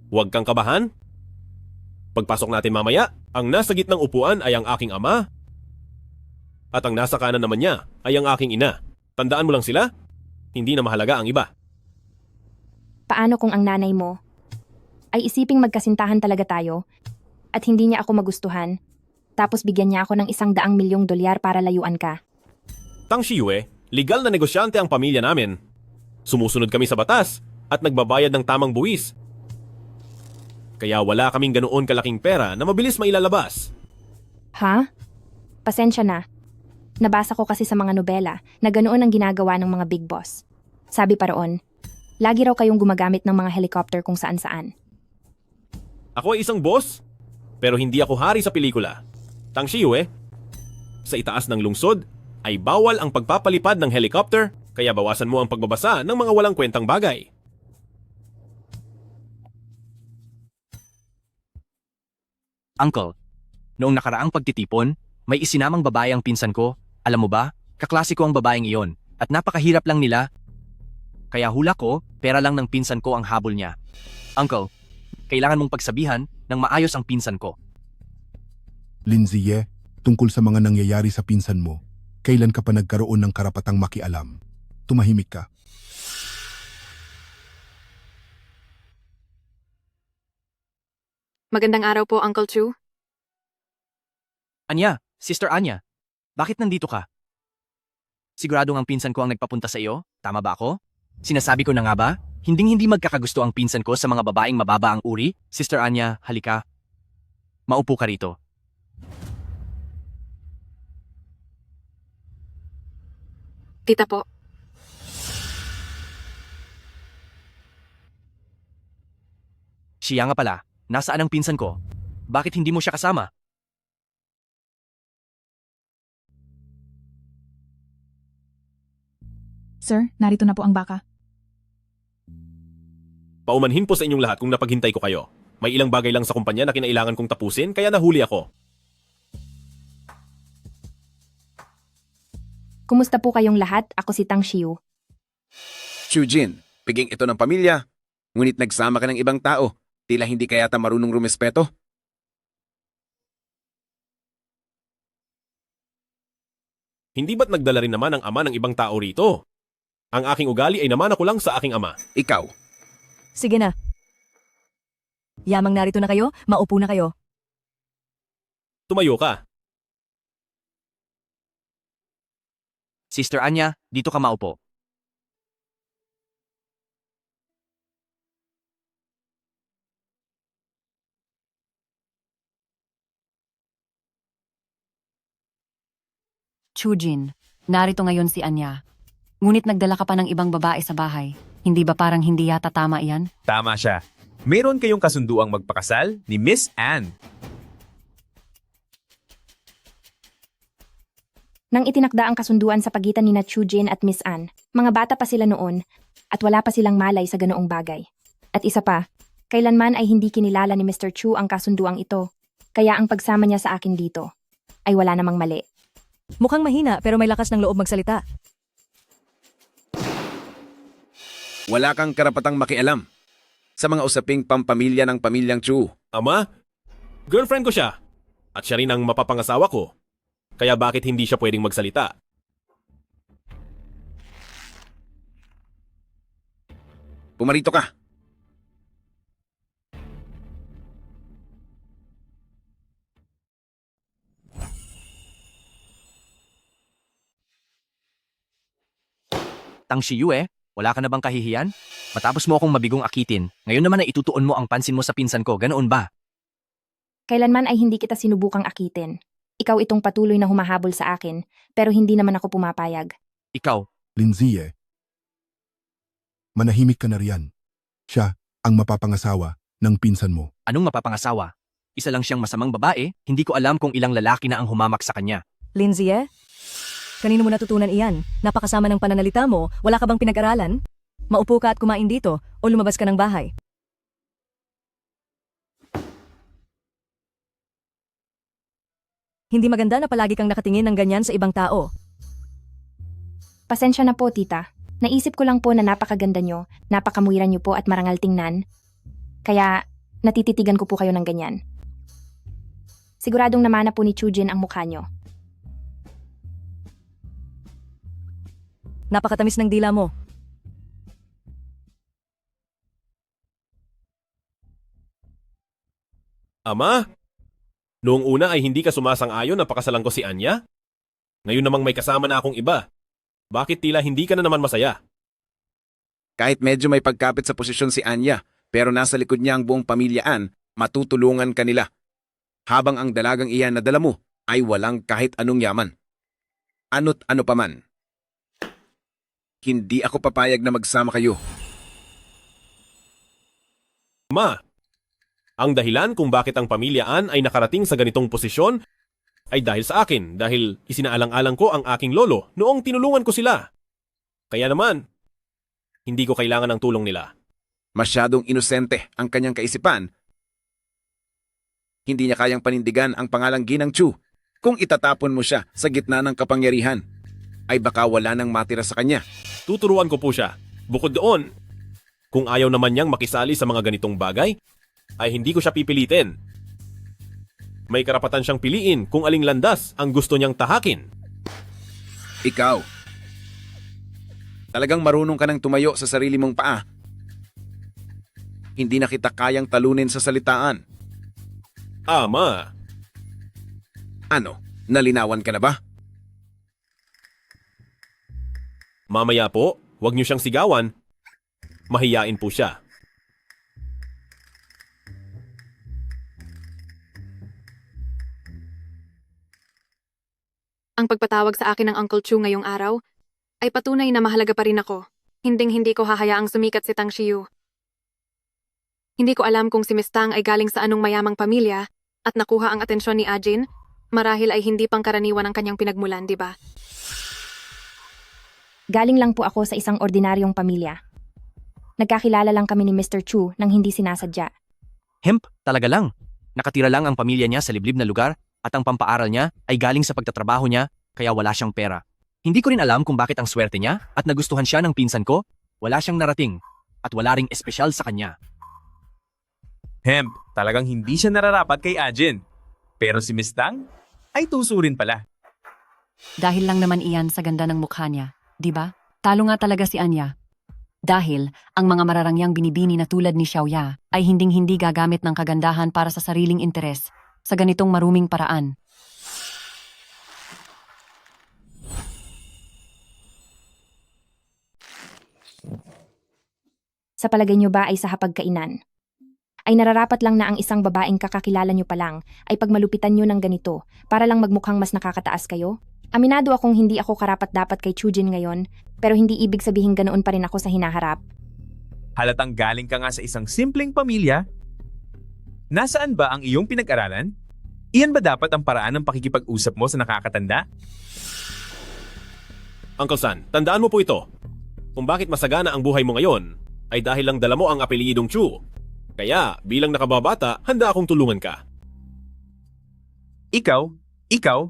Huwag kang kabahan. Pagpasok natin mamaya, ang nasa gitnang upuan ay ang aking ama. At ang nasa kanan naman niya ay ang aking ina. Tandaan mo lang sila, hindi na mahalaga ang iba. Paano kung ang nanay mo ay isiping magkasintahan talaga tayo at hindi niya ako magustuhan. Tapos bigyan niya ako ng $100 milyong para layuan ka. Tang Shiyue, legal na negosyante ang pamilya namin. Sumusunod kami sa batas at nagbabayad ng tamang buwis. Kaya wala kaming ganoon kalaking pera na mabilis mailalabas. Ha? Pasensya na. Nabasa ko kasi sa mga nobela na ganoon ang ginagawa ng mga big boss. Sabi pa roon, lagi raw kayong gumagamit ng mga helicopter kung saan-saan. Ako ay isang boss, pero hindi ako hari sa pelikula. Tang Shiyue, sa itaas ng lungsod ay bawal ang pagpapalipad ng helicopter, kaya bawasan mo ang pagbabasa ng mga walang kwentang bagay. Uncle, noong nakaraang pagtitipon, may isinamang babae ang pinsan ko. Alam mo ba, kaklase ko ang babaeng iyon at napakahirap lang nila. Kaya hula ko, pera lang ng pinsan ko ang habol niya. Uncle, kailangan mong pagsabihan ng maayos ang pinsan ko. Lindsay, tungkol sa mga nangyayari sa pinsan mo, kailan ka pa nagkaroon ng karapatang makialam? Tumahimik ka. Magandang araw po, Uncle Chu. Anya, Sister Anya, bakit nandito ka? Siguradong ang pinsan ko ang nagpapunta sa iyo? Tama ba ako? Sinasabi ko na nga ba? Hinding-hindi magkakagusto ang pinsan ko sa mga babaeng mababa ang uri? Sister Anya, halika. Maupo ka rito. Tita po. Siya nga pala, nasaan ang pinsan ko? Bakit hindi mo siya kasama? Sir, narito na po ang baka. Paumanhin po sa inyong lahat kung napaghintay ko kayo. May ilang bagay lang sa kumpanya na kinailangan kong tapusin, kaya nahuli ako. Kumusta po kayong lahat? Ako si Tang Shiu. Chujin, piging ito ng pamilya. Ngunit nagsama ka ng ibang tao. Tila hindi ka yata marunong rumespeto. Hindi ba't nagdala rin naman ang ama ng ibang tao rito? Ang aking ugali ay naman ako lang sa aking ama. Ikaw. Sige na. Yamang narito na kayo, maupo na kayo. Tumayo ka. Sister Anya, dito ka maupo. Chujin, narito ngayon si Anya. Ngunit nagdala ka pa ng ibang babae sa bahay. Hindi ba parang hindi yata tama iyan? Tama siya. Meron kayong kasunduang magpakasal ni Miss Anne. Nang itinakda ang kasunduan sa pagitan ni na Chujin at Miss Anne, mga bata pa sila noon at wala pa silang malay sa ganoong bagay. At isa pa, kailanman ay hindi kinilala ni Mr. Chu ang kasunduang ito, kaya ang pagsama niya sa akin dito ay wala namang mali. Mukhang mahina pero may lakas ng loob magsalita. Wala kang karapatang makialam sa mga usaping pampamilya ng pamilyang Chu. Ama, girlfriend ko siya. At siya rin ang mapapangasawa ko. Kaya bakit hindi siya pwedeng magsalita? Pumarito ka. Tang Shiyue, wala ka na bang kahihiyan? Matapos mo akong mabigong akitin, ngayon naman ay itutuon mo ang pansin mo sa pinsan ko, ganoon ba? Kailanman ay hindi kita sinubukang akitin. Ikaw itong patuloy na humahabol sa akin, pero hindi naman ako pumapayag. Ikaw. Lindsay, manahimik ka na riyan. Siya ang mapapangasawa ng pinsan mo. Anong mapapangasawa? Isa lang siyang masamang babae, hindi ko alam kung ilang lalaki na ang humamak sa kanya. Lindsay, kanino mo natutunan iyan? Napakasama ng pananalita mo, wala ka bang pinag-aralan? Maupo ka at kumain dito o lumabas ka ng bahay. Hindi maganda na palagi kang nakatingin ng ganyan sa ibang tao. Pasensya na po, tita. Naisip ko lang po na napakaganda nyo, napakamuiran nyo po at marangal tingnan. Kaya natititigan ko po kayo ng ganyan. Siguradong namana po ni Chujin ang mukha nyo. Napakatamis ng dila mo. Ama, noong una ay hindi ka sumasang-ayon na pakasalan ko si Anya? Ngayon namang may kasama na akong iba. Bakit tila hindi ka na naman masaya? Kahit medyo may pagkapit sa posisyon si Anya, pero nasa likod niya ang buong pamilyaan, matutulungan kanila. Habang ang dalagang iyan na dala mo ay walang kahit anong yaman. Ano't ano paman. Hindi ako papayag na magsama kayo. Ma, ang dahilan kung bakit ang pamilyaan ay nakarating sa ganitong posisyon ay dahil sa akin, dahil isinaalang-alang ko ang aking lolo noong tinulungan ko sila. Kaya naman, hindi ko kailangan ng tulong nila. Masyadong inosente ang kanyang kaisipan. Hindi niya kayang panindigan ang pangalang Ginang Chu. Kung itatapon mo siya sa gitna ng kapangyarihan, ay baka wala nang matira sa kanya. Tuturuan ko po siya. Bukod doon, kung ayaw naman niyang makisali sa mga ganitong bagay, ay hindi ko siya pipilitin. May karapatan siyang piliin kung aling landas ang gusto niyang tahakin. Ikaw, talagang marunong ka nang tumayo sa sarili mong paa. Hindi na kita kayang talunin sa salitaan. Ama. Ano, nalinawan ka na ba? Mamaya po, huwag niyo siyang sigawan. Mahiyain po siya. Ang pagpatawag sa akin ng Uncle Chu ngayong araw ay patunay na mahalaga pa rin ako. Hinding-hindi ko hahayaang sumikat si Tang Shiyu. Hindi ko alam kung si Miss Tang ay galing sa anong mayamang pamilya at nakuha ang atensyon ni Ajin, marahil ay hindi pangkaraniwan ang kanyang pinagmulan, di ba? Galing lang po ako sa isang ordinaryong pamilya. Nagkakilala lang kami ni Mr. Chu nang hindi sinasadya. Hemp, talaga lang. Nakatira lang ang pamilya niya sa liblib na lugar at ang pampaaral niya ay galing sa pagtatrabaho niya kaya wala siyang pera. Hindi ko rin alam kung bakit ang swerte niya at nagustuhan siya ng pinsan ko, wala siyang narating at wala ring espesyal sa kanya. Hemp, talagang hindi siya nararapat kay Ajin. Pero si Miss Tang ay tuso rin pala. Dahil lang naman iyan sa ganda ng mukha niya, di ba? Talo nga talaga si Anya. Dahil ang mga mararangyang binibini na tulad ni Xiaoya ay hinding-hindi gagamit ng kagandahan para sa sariling interes sa ganitong maruming paraan. Sa palagay niyo ba ay sa hapagkainan? Ay nararapat lang na ang isang babaeng kakakilala niyo pa lang ay pagmalupitan niyo ng ganito para lang magmukhang mas nakakataas kayo? Aminado akong hindi ako karapat-dapat kay Chujin ngayon, pero hindi ibig sabihin ganoon pa rin ako sa hinaharap. Halatang galing ka nga sa isang simpleng pamilya. Nasaan ba ang iyong pinag-aralan? Iyan ba dapat ang paraan ng pakikipag-usap mo sa nakakatanda? Uncle San, tandaan mo po ito. Kung bakit masagana ang buhay mo ngayon, ay dahil lang dala mo ang apelyidong Chu. Kaya, bilang nakababata, handa akong tulungan ka. Ikaw,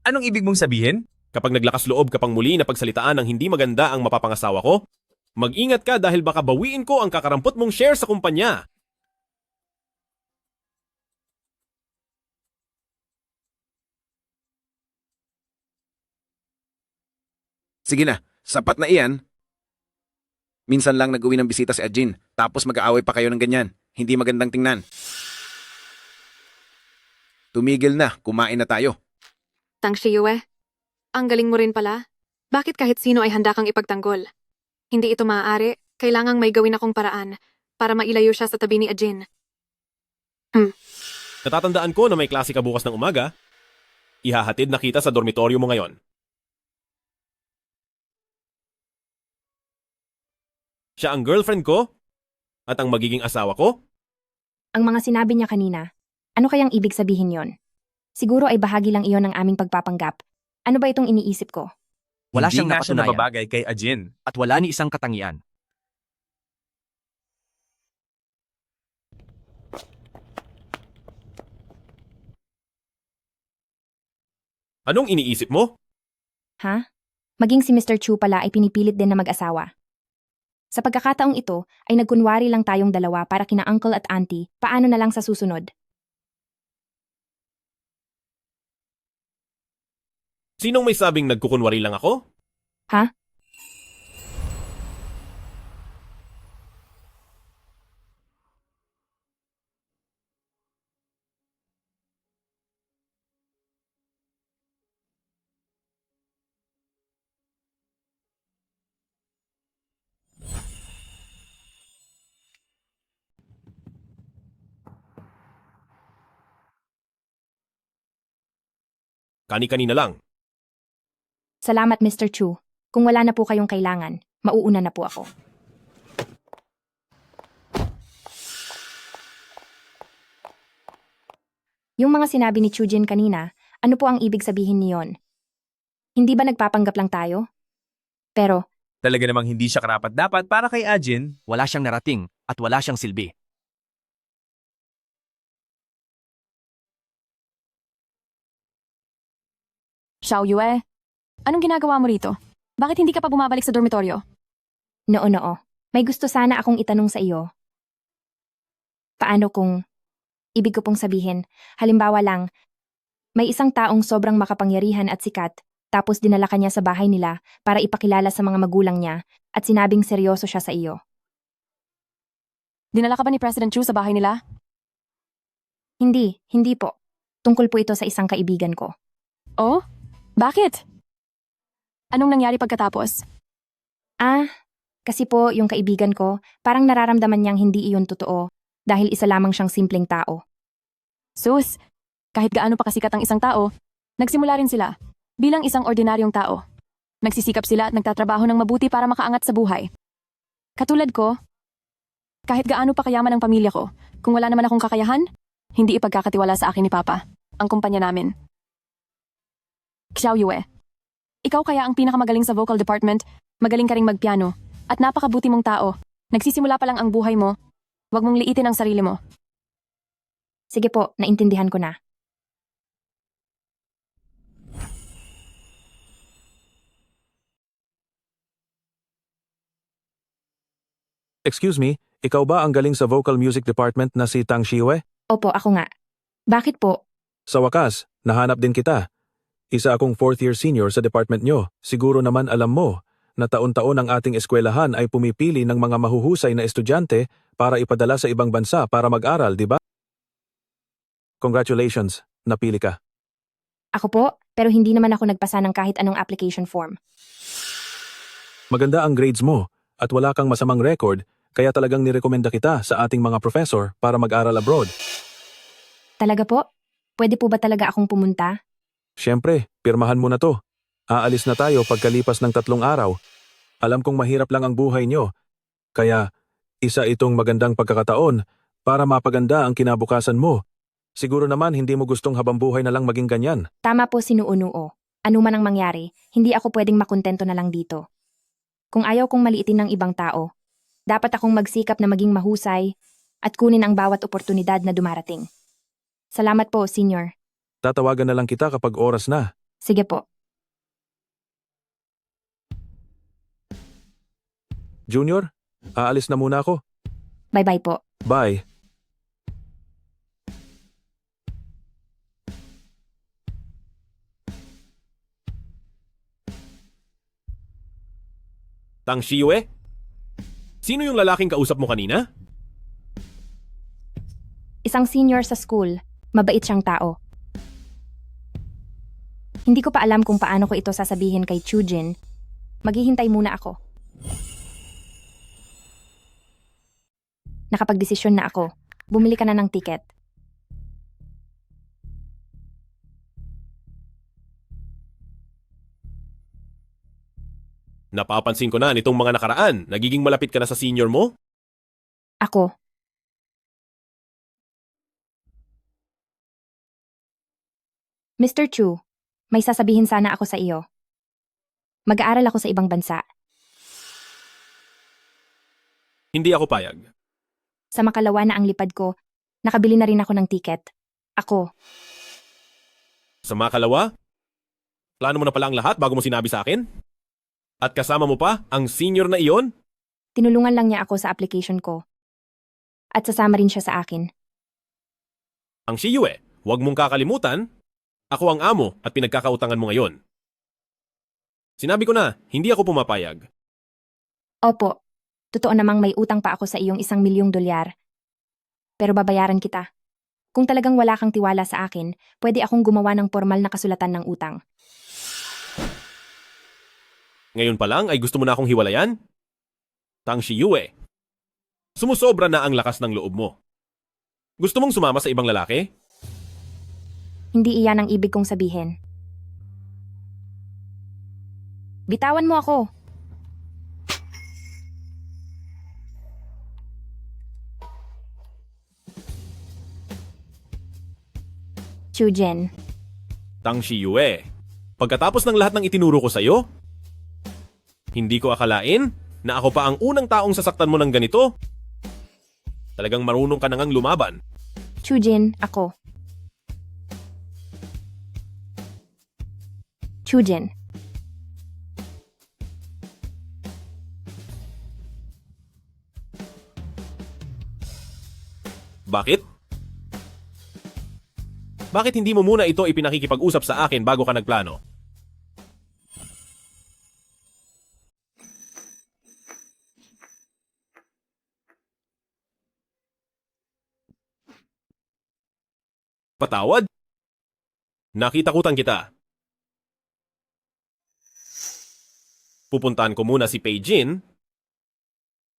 anong ibig mong sabihin? Kapag naglakas loob ka pang muli na pagsalitaan ng hindi maganda ang mapapangasawa ko, mag-ingat ka dahil baka bawiin ko ang kakarampot mong share sa kumpanya. Sige na, sapat na iyan. Minsan lang nag-uwi ng bisita si Ajin, tapos mag-aaway pa kayo ng ganyan. Hindi magandang tingnan. Tumigil na, kumain na tayo. Tang Shiyue, ang galing mo rin pala. Bakit kahit sino ay handa kang ipagtanggol? Hindi ito maaari, kailangang may gawin akong paraan para mailayo siya sa tabi ni Ajin. Natatandaan ko na may klase ka bukas ng umaga. Ihahatid na kita sa dormitoryo mo ngayon. Siya ang girlfriend ko at ang magiging asawa ko. Ang mga sinabi niya kanina, ano kayang ibig sabihin yon? Siguro ay bahagi lang iyon ng aming pagpapanggap. Ano ba itong iniisip ko? Wala Hindi siyang nga siya napatunayan nababagay kay Ajin. at wala ni isang katangian. Anong iniisip mo? Ha? Maging si Mr. Chu pala ay pinipilit din na mag-asawa. Sa pagkakataong ito, ay nagkunwari lang tayong dalawa para kina uncle at auntie, paano na lang sa susunod? Sinong may sabing nagkukunwari lang ako? Ha? Kani-kanina lang. Salamat, Mr. Chu. Kung wala na po kayong kailangan, mauuna na po ako. Yung mga sinabi ni Chujin kanina, ano po ang ibig sabihin niyon? Hindi ba nagpapanggap lang tayo? Pero, Talaga namang hindi siya karapat-dapat para kay Ajin. Wala siyang narating at wala siyang silbi. Xiao Yue, anong ginagawa mo rito? Bakit hindi ka pa bumabalik sa dormitoryo? noo. May gusto sana akong itanong sa iyo. Paano kung, ibig ko pong sabihin, halimbawa lang, may isang taong sobrang makapangyarihan at sikat, tapos dinala ka niya sa bahay nila para ipakilala sa mga magulang niya at sinabing seryoso siya sa iyo. Dinala ka ba ni President Chu sa bahay nila? Hindi po. Tungkol po ito sa isang kaibigan ko. Oh? Bakit? Anong nangyari pagkatapos? Kasi po yung kaibigan ko, parang nararamdaman niyang hindi iyon totoo dahil isa lamang siyang simpleng tao. Sus, kahit gaano pa kasikat ang isang tao, nagsimula rin sila bilang isang ordinaryong tao. Nagsisikap sila at nagtatrabaho ng mabuti para makaangat sa buhay. Katulad ko, kahit gaano pa kayaman ang pamilya ko, kung wala naman akong kakayahan, hindi ipagkakatiwala sa akin ni Papa, ang kumpanya namin. Xiao Yue, ikaw kaya ang pinakamagaling sa vocal department, magaling ka ring magpiano, at napakabuti mong tao. Nagsisimula pa lang ang buhay mo, huwag mong liitin ang sarili mo. Sige po, naintindihan ko na. Excuse me, ikaw ba ang galing sa vocal music department na si Tang Shiwe? Opo, ako nga. Bakit po? Sa wakas, nahanap din kita. Isa akong 4th year senior sa department nyo. Siguro naman alam mo na taon-taon ang ating eskwelahan ay pumipili ng mga mahuhusay na estudyante para ipadala sa ibang bansa para mag-aral, di ba? Congratulations, napili ka. Ako po, pero hindi naman ako nagpasa ng kahit anong application form. Maganda ang grades mo at wala kang masamang record, kaya talagang nirekomenda kita sa ating mga professor para mag-aral abroad. Talaga po? Pwede po ba talaga akong pumunta? Siyempre, pirmahan mo na to. Aalis na tayo pagkalipas ng 3 araw. Alam kong mahirap lang ang buhay nyo. Kaya, isa itong magandang pagkakataon para mapaganda ang kinabukasan mo. Siguro naman hindi mo gustong habang buhay na lang maging ganyan. Tama po si Nuunuo. Ano man ang mangyari, hindi ako pwedeng makontento na lang dito. Kung ayaw kong maliitin ng ibang tao, dapat akong magsikap na maging mahusay at kunin ang bawat oportunidad na dumarating. Salamat po, Senior. Tatawagan na lang kita kapag oras na. Sige po. Junior, aalis na muna ako. Bye-bye po. Bye. Tang Shiwe? Sino yung lalaking kausap mo kanina? Isang senior sa school. Mabait siyang tao. Hindi ko pa alam kung paano ko ito sasabihin kay Chujin. Maghihintay muna ako. Nakapagdesisyon na ako. Bumili ka na ng tiket. Napapansin ko na nitong mga nakaraan, nagiging malapit ka na sa senior mo? Ako. Mr. Chu, may sasabihin sana ako sa iyo. Mag-aaral ako sa ibang bansa. Hindi ako payag. Sa makalawa na ang lipad ko, nakabili na rin ako ng tiket. Ako. Sa makalawa? Plano mo na pala ang lahat bago mo sinabi sa akin? At kasama mo pa ang senior na iyon? Tinulungan lang niya ako sa application ko. At sasama rin siya sa akin. Ang Shiyue, huwag mong kakalimutan, ako ang amo at pinagkakautangan mo ngayon. Sinabi ko na, hindi ako pumapayag. Opo, totoo namang may utang pa ako sa iyong $1,000,000. Pero babayaran kita. Kung talagang wala kang tiwala sa akin, pwede akong gumawa ng formal na kasulatan ng utang. Ngayon pa lang ay gusto mo na akong hiwalayan? Tang Shiyue, sumusobra na ang lakas ng loob mo. Gusto mong sumama sa ibang lalaki? Hindi iyan ang ibig kong sabihin. Bitawan mo ako. Chujin. Tang Shiyue, pagkatapos ng lahat ng itinuro ko sa'yo, hindi ko akalain na ako pa ang unang taong sasaktan mo ng ganito. Talagang marunong ka na ngang lumaban. Chujin, ako. Chujin. Bakit? Bakit hindi mo muna ito ipinakikipag-usap sa akin bago ka nagplano? Patawad? Nakitakutan kita. Pupuntahan ko muna si Peijin.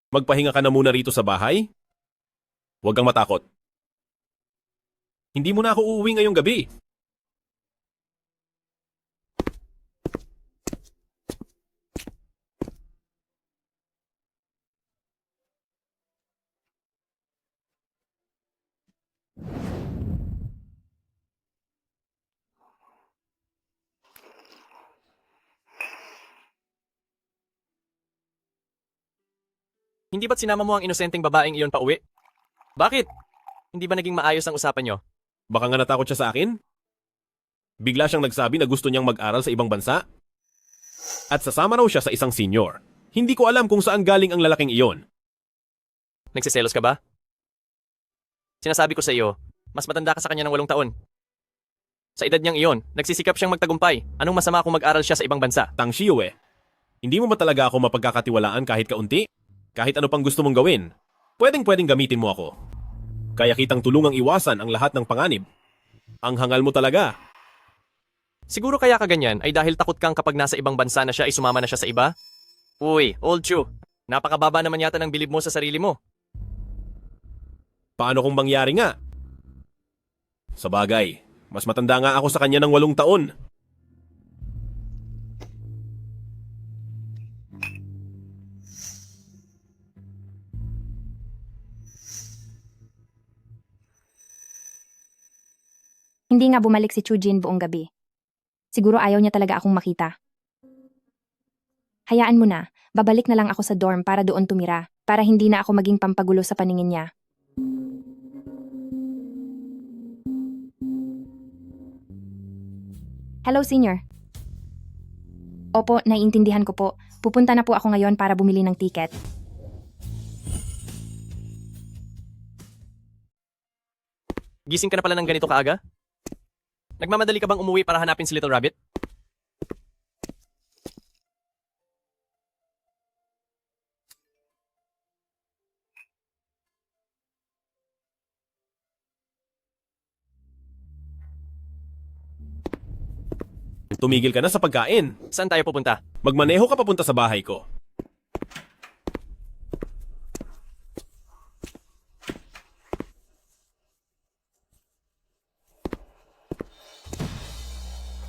Magpahinga ka na muna rito sa bahay. Huwag kang matakot. Hindi mo na ako uuwi ngayong gabi. Hindi ba't sinama mo ang inosenteng babaeng iyon pa uwi? Bakit? Hindi ba naging maayos ang usapan nyo? Baka nga natakot siya sa akin? Bigla siyang nagsabi na gusto niyang mag-aral sa ibang bansa? At sasama raw siya sa isang senior. Hindi ko alam kung saan galing ang lalaking iyon. Nagsiselos ka ba? Sinasabi ko sa iyo, mas matanda ka sa kanya ng 8 taon. Sa edad niyang iyon, nagsisikap siyang magtagumpay. Anong masama kung mag-aral siya sa ibang bansa? Tang Shiyue, hindi mo ba talaga ako mapagkakatiwalaan kahit kaunti? Kahit ano pang gusto mong gawin, pwedeng gamitin mo ako. Kaya kitang tulungang iwasan ang lahat ng panganib. Ang hangal mo talaga. Siguro kaya ka ganyan ay dahil takot kang kapag nasa ibang bansa na siya ay sumama na siya sa iba? Uy, Old Chu, napakababa naman yata ng bilib mo sa sarili mo. Paano kung mangyari nga? Sa bagay, mas matanda nga ako sa kanya ng 8 taon. Hindi nga bumalik si Chujin buong gabi. Siguro ayaw niya talaga akong makita. Hayaan mo na, babalik na lang ako sa dorm para doon tumira, para hindi na ako maging pampagulo sa paningin niya. Hello, senior. Opo, naiintindihan ko po. Pupunta na po ako ngayon para bumili ng tiket. Gising ka na pala ng ganito kaaga? Nagmamadali ka bang umuwi para hanapin si Little Rabbit? Tumigil ka na sa pagkain. Saan tayo pupunta? Magmaneho ka papunta sa bahay ko.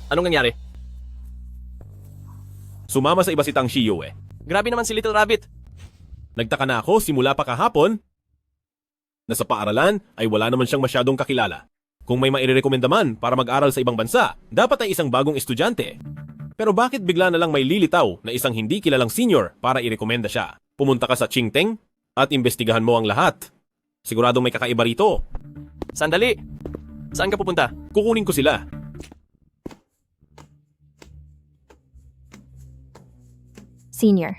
Anong nangyari? Sumama sa iba si Tang Shiyue. Grabe naman si Little Rabbit. Nagtaka na ako simula pa kahapon na sa paaralan ay wala naman siyang masyadong kakilala. Kung may mairerekomenda man para mag-aral sa ibang bansa, dapat ay isang bagong estudyante. Pero bakit bigla na lang may lilitaw na isang hindi kilalang senior para irekomenda siya? Pumunta ka sa Qingteng at imbestigahan mo ang lahat. Siguradong may kakaiba rito. Sandali! Saan ka pupunta? Kukunin ko sila. Senior,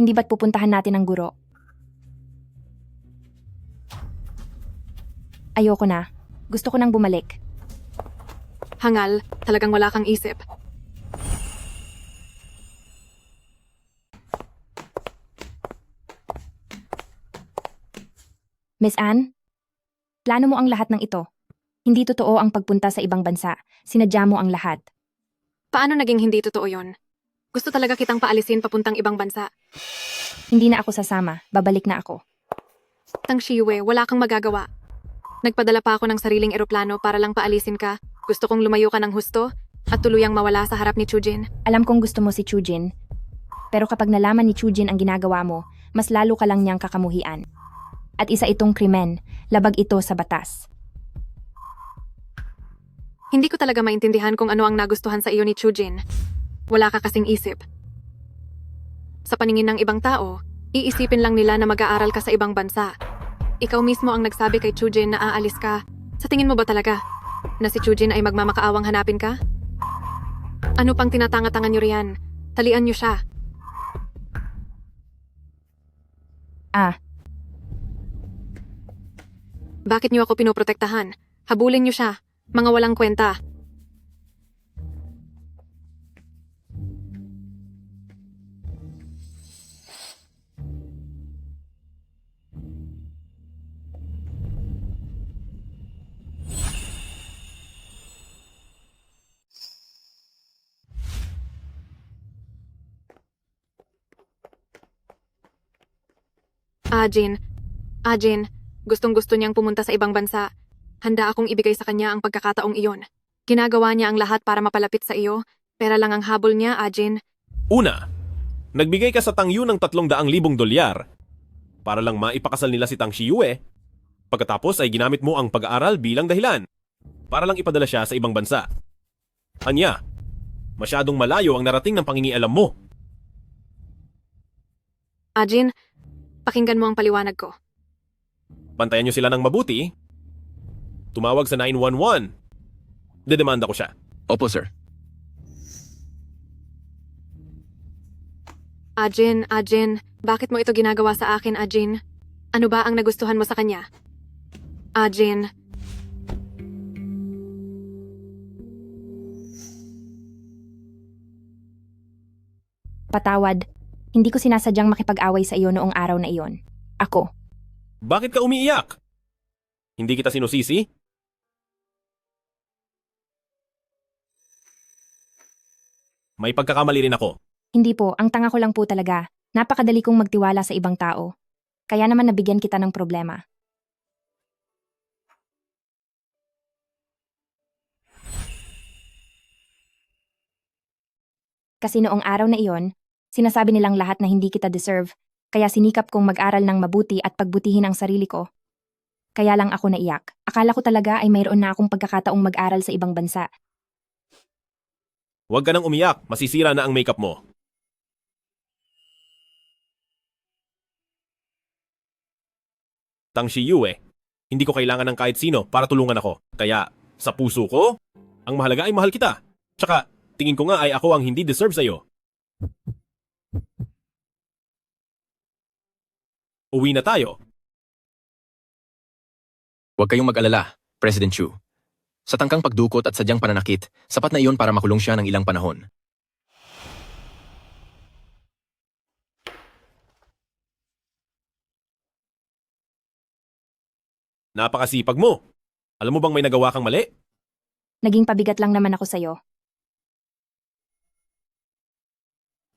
hindi ba't pupuntahan natin ang guro? Ayoko na. Gusto ko nang bumalik. Hangal, talagang wala kang isip. Miss Anne, plano mo ang lahat ng ito. Hindi totoo ang pagpunta sa ibang bansa. Sinadya mo ang lahat. Paano naging hindi totoo yon? Gusto talaga kitang paalisin papuntang ibang bansa. Hindi na ako sasama. Babalik na ako. Tang Shiyue, wala kang magagawa. Nagpadala pa ako ng sariling eroplano para lang paalisin ka. Gusto kong lumayo ka ng husto at tuluyang mawala sa harap ni Chujin. Alam kong gusto mo si Chujin, Pero kapag nalaman ni Chujin ang ginagawa mo, mas lalo ka lang niyang kakamuhian. At isa itong krimen, labag ito sa batas. Hindi ko talaga maintindihan kung ano ang nagustuhan sa iyo ni Chujin. Wala ka kasing isip. Sa paningin ng ibang tao, iisipin lang nila na mag-aaral ka sa ibang bansa. Ikaw mismo ang nagsabi kay Chujin na aalis ka. Sa tingin mo ba talaga na si Chujin ay magmamakaawang hanapin ka? Ano pang tinatanga-tangan niyo riyan? Talian niyo siya. Bakit niyo ako pinoprotektahan? Habulin niyo siya. Mga walang kwenta. Ajin, gustong-gusto niyang pumunta sa ibang bansa. Handa akong ibigay sa kanya ang pagkakataong iyon. Ginagawa niya ang lahat para mapalapit sa iyo, pera lang ang habol niya, Ajin. Una, nagbigay ka sa Tang Yu ng 300,000 dolyar para lang maipakasal nila si Tang Shiyue. Pagkatapos ay ginamit mo ang pag-aaral bilang dahilan para lang ipadala siya sa ibang bansa. Anya, masyadong malayo ang narating ng pangingialam mo. Ajin, pakinggan mo ang paliwanag ko. Bantayan niyo sila ng mabuti. Tumawag sa 911. Dedemanda ko siya. Opo, sir. Ajin, bakit mo ito ginagawa sa akin, Ajin? Ano ba ang nagustuhan mo sa kanya? Ajin. Patawad, hindi ko sinasadyang makipag-away sa iyo noong araw na iyon. Ako. Bakit ka umiiyak? Hindi kita sinusisi? May pagkakamali rin ako. Hindi po, ang tanga ko lang po talaga. Napakadali kong magtiwala sa ibang tao. Kaya naman nabigyan kita ng problema. Kasi noong araw na iyon, sinasabi nilang lahat na hindi kita deserve, kaya sinikap kong mag-aral ng mabuti at pagbutihin ang sarili ko. Kaya lang ako naiyak. Akala ko talaga ay mayroon na akong pagkakataong mag-aral sa ibang bansa. Huwag ka nang umiyak, masisira na ang makeup mo. Tang Shiyue, hindi ko kailangan ng kahit sino para tulungan ako. Kaya, sa puso ko, ang mahalaga ay mahal kita. Tsaka, tingin ko nga ay ako ang hindi deserve sa'yo. Uwi na tayo. Huwag kayong mag-alala, President Chu. Sa tangkang pagdukot at sadyang pananakit, sapat na iyon para makulong siya ng ilang panahon. Napakasipag mo. Alam mo bang may nagawa kang mali? Naging pabigat lang naman ako sa'yo.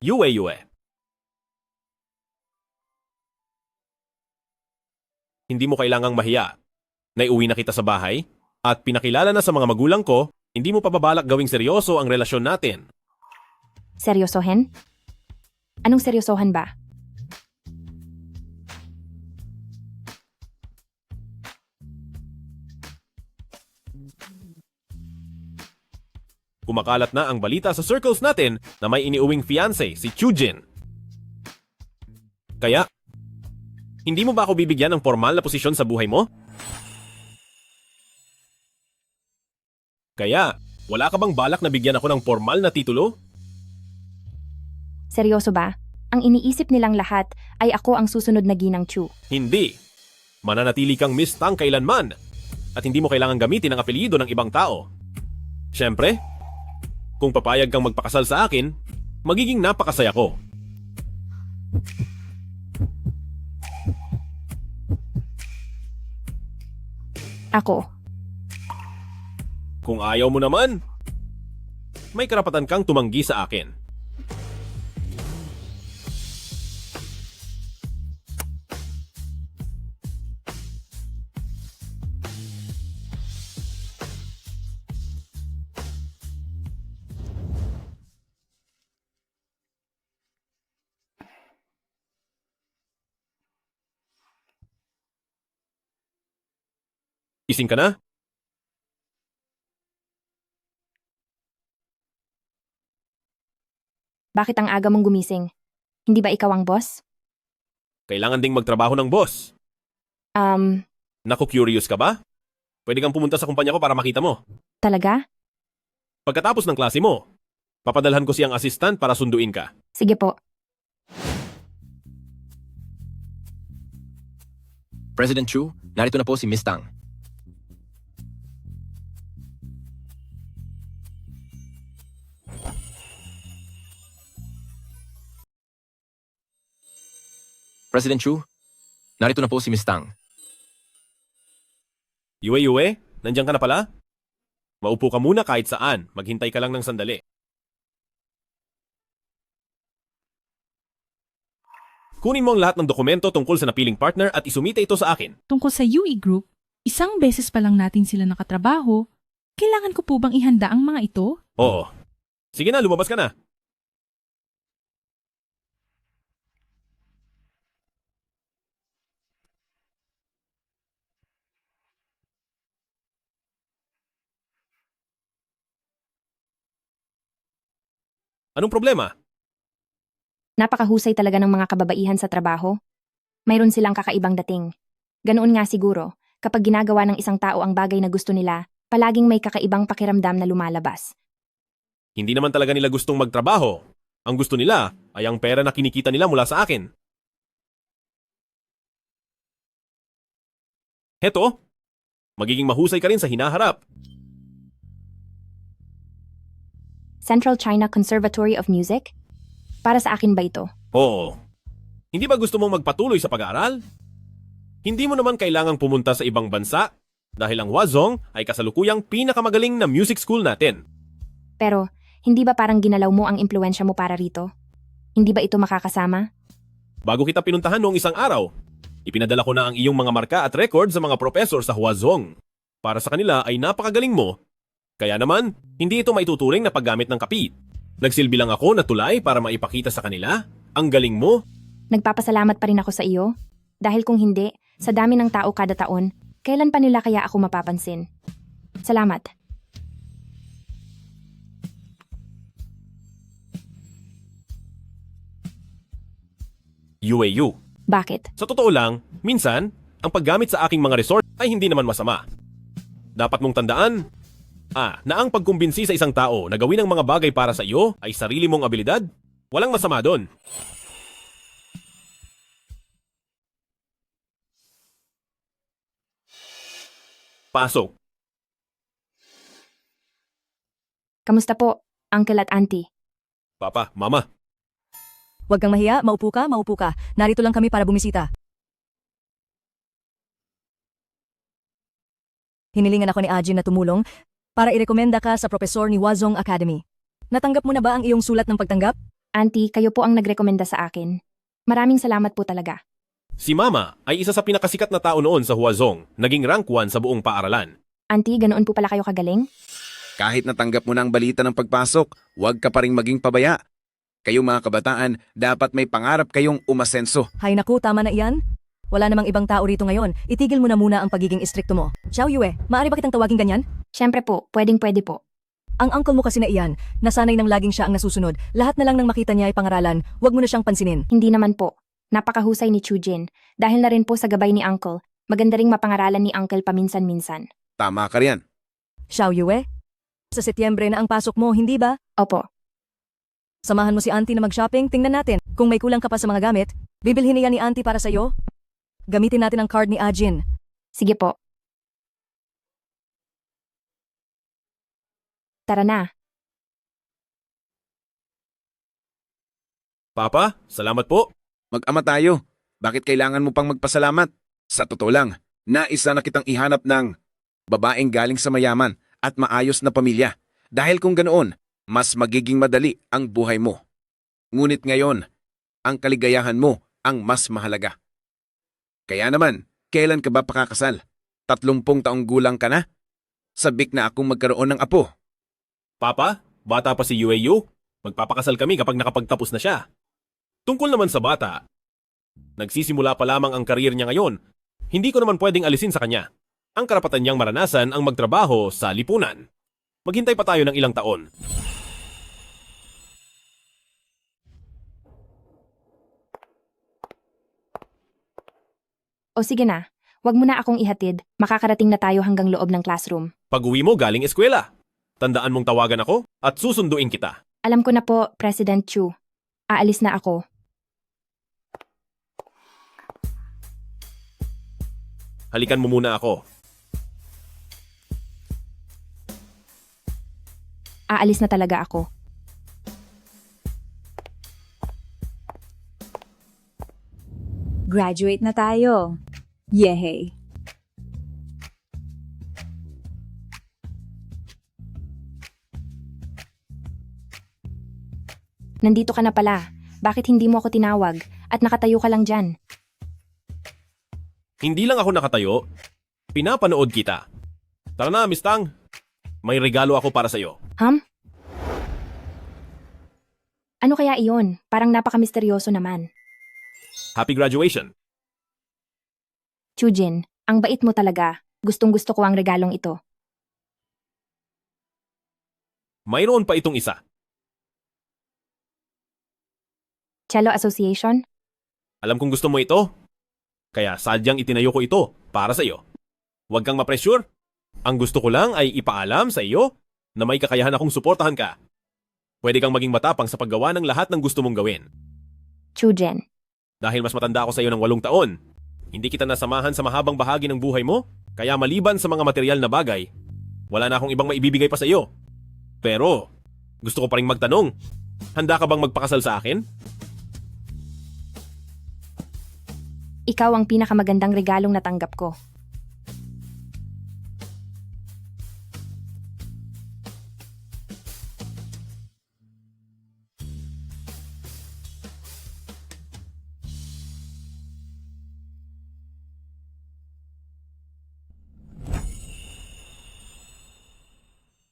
Yue. Hindi mo kailangang mahiya. Naiuwi na kita sa bahay at pinakilala na sa mga magulang ko, hindi mo pababalak gawing seryoso ang relasyon natin. Seryosohin? Anong seryosohan ba? Kumakalat na ang balita sa circles natin na may iniuwing fiancé si Chujin. Kaya, hindi mo ba ako bibigyan ng formal na posisyon sa buhay mo? Kaya, wala ka bang balak na bigyan ako ng formal na titulo? Seryoso ba? Ang iniisip nilang lahat ay ako ang susunod na ginang Chu. Hindi. Mananatili kang Miss Tang kailanman at hindi mo kailangan gamitin ang apelyido ng ibang tao. Siyempre, kung papayag kang magpakasal sa akin, magiging napakasaya ko. Ako. Kung ayaw mo naman, may karapatan kang tumanggi sa akin. Ising ka na? Bakit ang aga mong gumising? Hindi ba ikaw ang boss? Kailangan ding magtrabaho ng boss. Naku, curious ka ba? Pwede kang pumunta sa kumpanya ko para makita mo. Talaga? Pagkatapos ng klase mo, papadalhan ko siyang assistant para sunduin ka. Sige po. President Chu, narito na po si Miss Tang. President Chu, narito na po si Miss Tang. Yue, nandiyan ka na pala? Maupo ka muna kahit saan, maghintay ka lang ng sandali. Kunin mo ang lahat ng dokumento tungkol sa napiling partner at isumite ito sa akin. Tungkol sa UE Group, isang beses pa lang natin sila nakatrabaho. Kailangan ko po bang ihanda ang mga ito? Oo. Sige na, lumabas ka na. Anong problema? Napakahusay talaga ng mga kababaihan sa trabaho. Mayroon silang kakaibang dating. Ganoon nga siguro, kapag ginagawa ng isang tao ang bagay na gusto nila, palaging may kakaibang pakiramdam na lumalabas. Hindi naman talaga nila gustong magtrabaho. Ang gusto nila ay ang pera na kinikita nila mula sa akin. Heto, magiging mahusay ka rin sa hinaharap. Central China Conservatory of Music? Para sa akin ba ito? Oo. Hindi ba gusto mong magpatuloy sa pag-aaral? Hindi mo naman kailangang pumunta sa ibang bansa dahil ang Huazhong ay kasalukuyang pinakamagaling na music school natin. Pero, hindi ba parang ginalaw mo ang impluensya mo para rito? Hindi ba ito makakasama? Bago kita pinuntahan noong isang araw, ipinadala ko na ang iyong mga marka at record sa mga professor sa Huazhong. Para sa kanila ay napakagaling mo. Kaya naman, hindi ito maituturing na paggamit ng kapit. Nagsilbi lang ako na tulay para maipakita sa kanila. Ang galing mo. Nagpapasalamat pa rin ako sa iyo. Dahil kung hindi, sa dami ng tao kada taon, kailan pa nila kaya ako mapapansin? Salamat. Yue. Bakit? Sa totoo lang, minsan, ang paggamit sa aking mga resort ay hindi naman masama. Dapat mong tandaan, na ang pagkumbinsi sa isang tao na gawin ang mga bagay para sa iyo ay sarili mong abilidad, walang masama doon. Pasok. Kamusta po, Uncle at Auntie? Papa, Mama. Huwag kang mahiya, maupo ka, maupo ka. Narito lang kami para bumisita. Hinilingan ako ni Ajin na tumulong para irekomenda ka sa profesor ni Huazhong Academy. Natanggap mo na ba ang iyong sulat ng pagtanggap? Auntie, kayo po ang nagrekomenda sa akin. Maraming salamat po talaga. Si Mama ay isa sa pinakasikat na tao noon sa Huazhong, naging rank 1 sa buong paaralan. Auntie, ganoon po pala kayo kagaling? Kahit natanggap mo na ang balita ng pagpasok, huwag ka pa rin maging pabaya. Kayong mga kabataan, dapat may pangarap kayong umasenso. Hay naku, tama na iyan. Wala namang ibang tao rito ngayon. Itigil mo na muna ang pagiging istrikto mo. Xiao Yue, maaari ba kitang tawagin ganyan? Siyempre po, pwede po. Ang uncle mo kasi na iyan, nasanay nang laging siya ang nasusunod. Lahat na lang nang makita niya ay pangaralan, huwag mo na siyang pansinin. Hindi naman po. Napakahusay ni Chujin. Dahil na rin po sa gabay ni Uncle, maganda ring mapangaralan ni Uncle paminsan-minsan. Tama ka riyan. Xiao Yue, sa Setyembre na ang pasok mo, hindi ba? Opo. Samahan mo si Auntie na mag-shopping, tingnan natin. Kung may kulang ka pa sa mga gamit, bibilhin niya ni Auntie para sa'yo. Gamitin natin ang card ni Ajin. Sige po. Tara na. Papa, salamat po. Mag-ama tayo. Bakit kailangan mo pang magpasalamat? Sa totoo lang, naisa na kitang ihanap ng babaeng galing sa mayaman at maayos na pamilya. Dahil kung ganoon, mas magiging madali ang buhay mo. Ngunit ngayon, ang kaligayahan mo ang mas mahalaga. Kaya naman, kailan ka ba pakakasal? 30 taong gulang ka na? Sabik na akong magkaroon ng apo. Papa, bata pa si Yue. Magpapakasal kami kapag nakapagtapos na siya. Tungkol naman sa bata, nagsisimula pa lamang ang karir niya ngayon. Hindi ko naman pwedeng alisin sa kanya. ang karapatan niyang maranasan ang magtrabaho sa lipunan. Maghintay pa tayo ng ilang taon. O sige na, wag mo na akong ihatid. Makakarating na tayo hanggang loob ng classroom. Pag-uwi mo galing eskwela, tandaan mong tawagan ako at susunduin kita. Alam ko na po, President Chu. Aalis na ako. Halikan mo muna ako. Aalis na talaga ako. Graduate na tayo. Yehey. Nandito ka na pala. Bakit hindi mo ako tinawag at nakatayo ka lang dyan? Hindi lang ako nakatayo, pinapanood kita. Tara na, Miss Tang. May regalo ako para sa'yo. Ano kaya iyon? Parang napaka-misteryoso naman. Happy graduation. Chujin, ang bait mo talaga. Gustong-gusto ko ang regalong ito. Mayroon pa itong isa. Cello Association? Alam kong gusto mo ito. Kaya sadyang itinayo ko ito para sa iyo. Huwag kang ma-pressure. Ang gusto ko lang ay ipaalam sa iyo na may kakayahan akong suportahan ka. Pwede kang maging matapang sa paggawa ng lahat ng gusto mong gawin. Chujin. Dahil mas matanda ako sa iyo ng 8 taon, hindi kita nasamahan sa mahabang bahagi ng buhay mo, kaya maliban sa mga material na bagay, wala na akong ibang maibibigay pa sa iyo. Pero, gusto ko pa rin magtanong, handa ka bang magpakasal sa akin? Ikaw ang pinakamagandang regalong natanggap ko.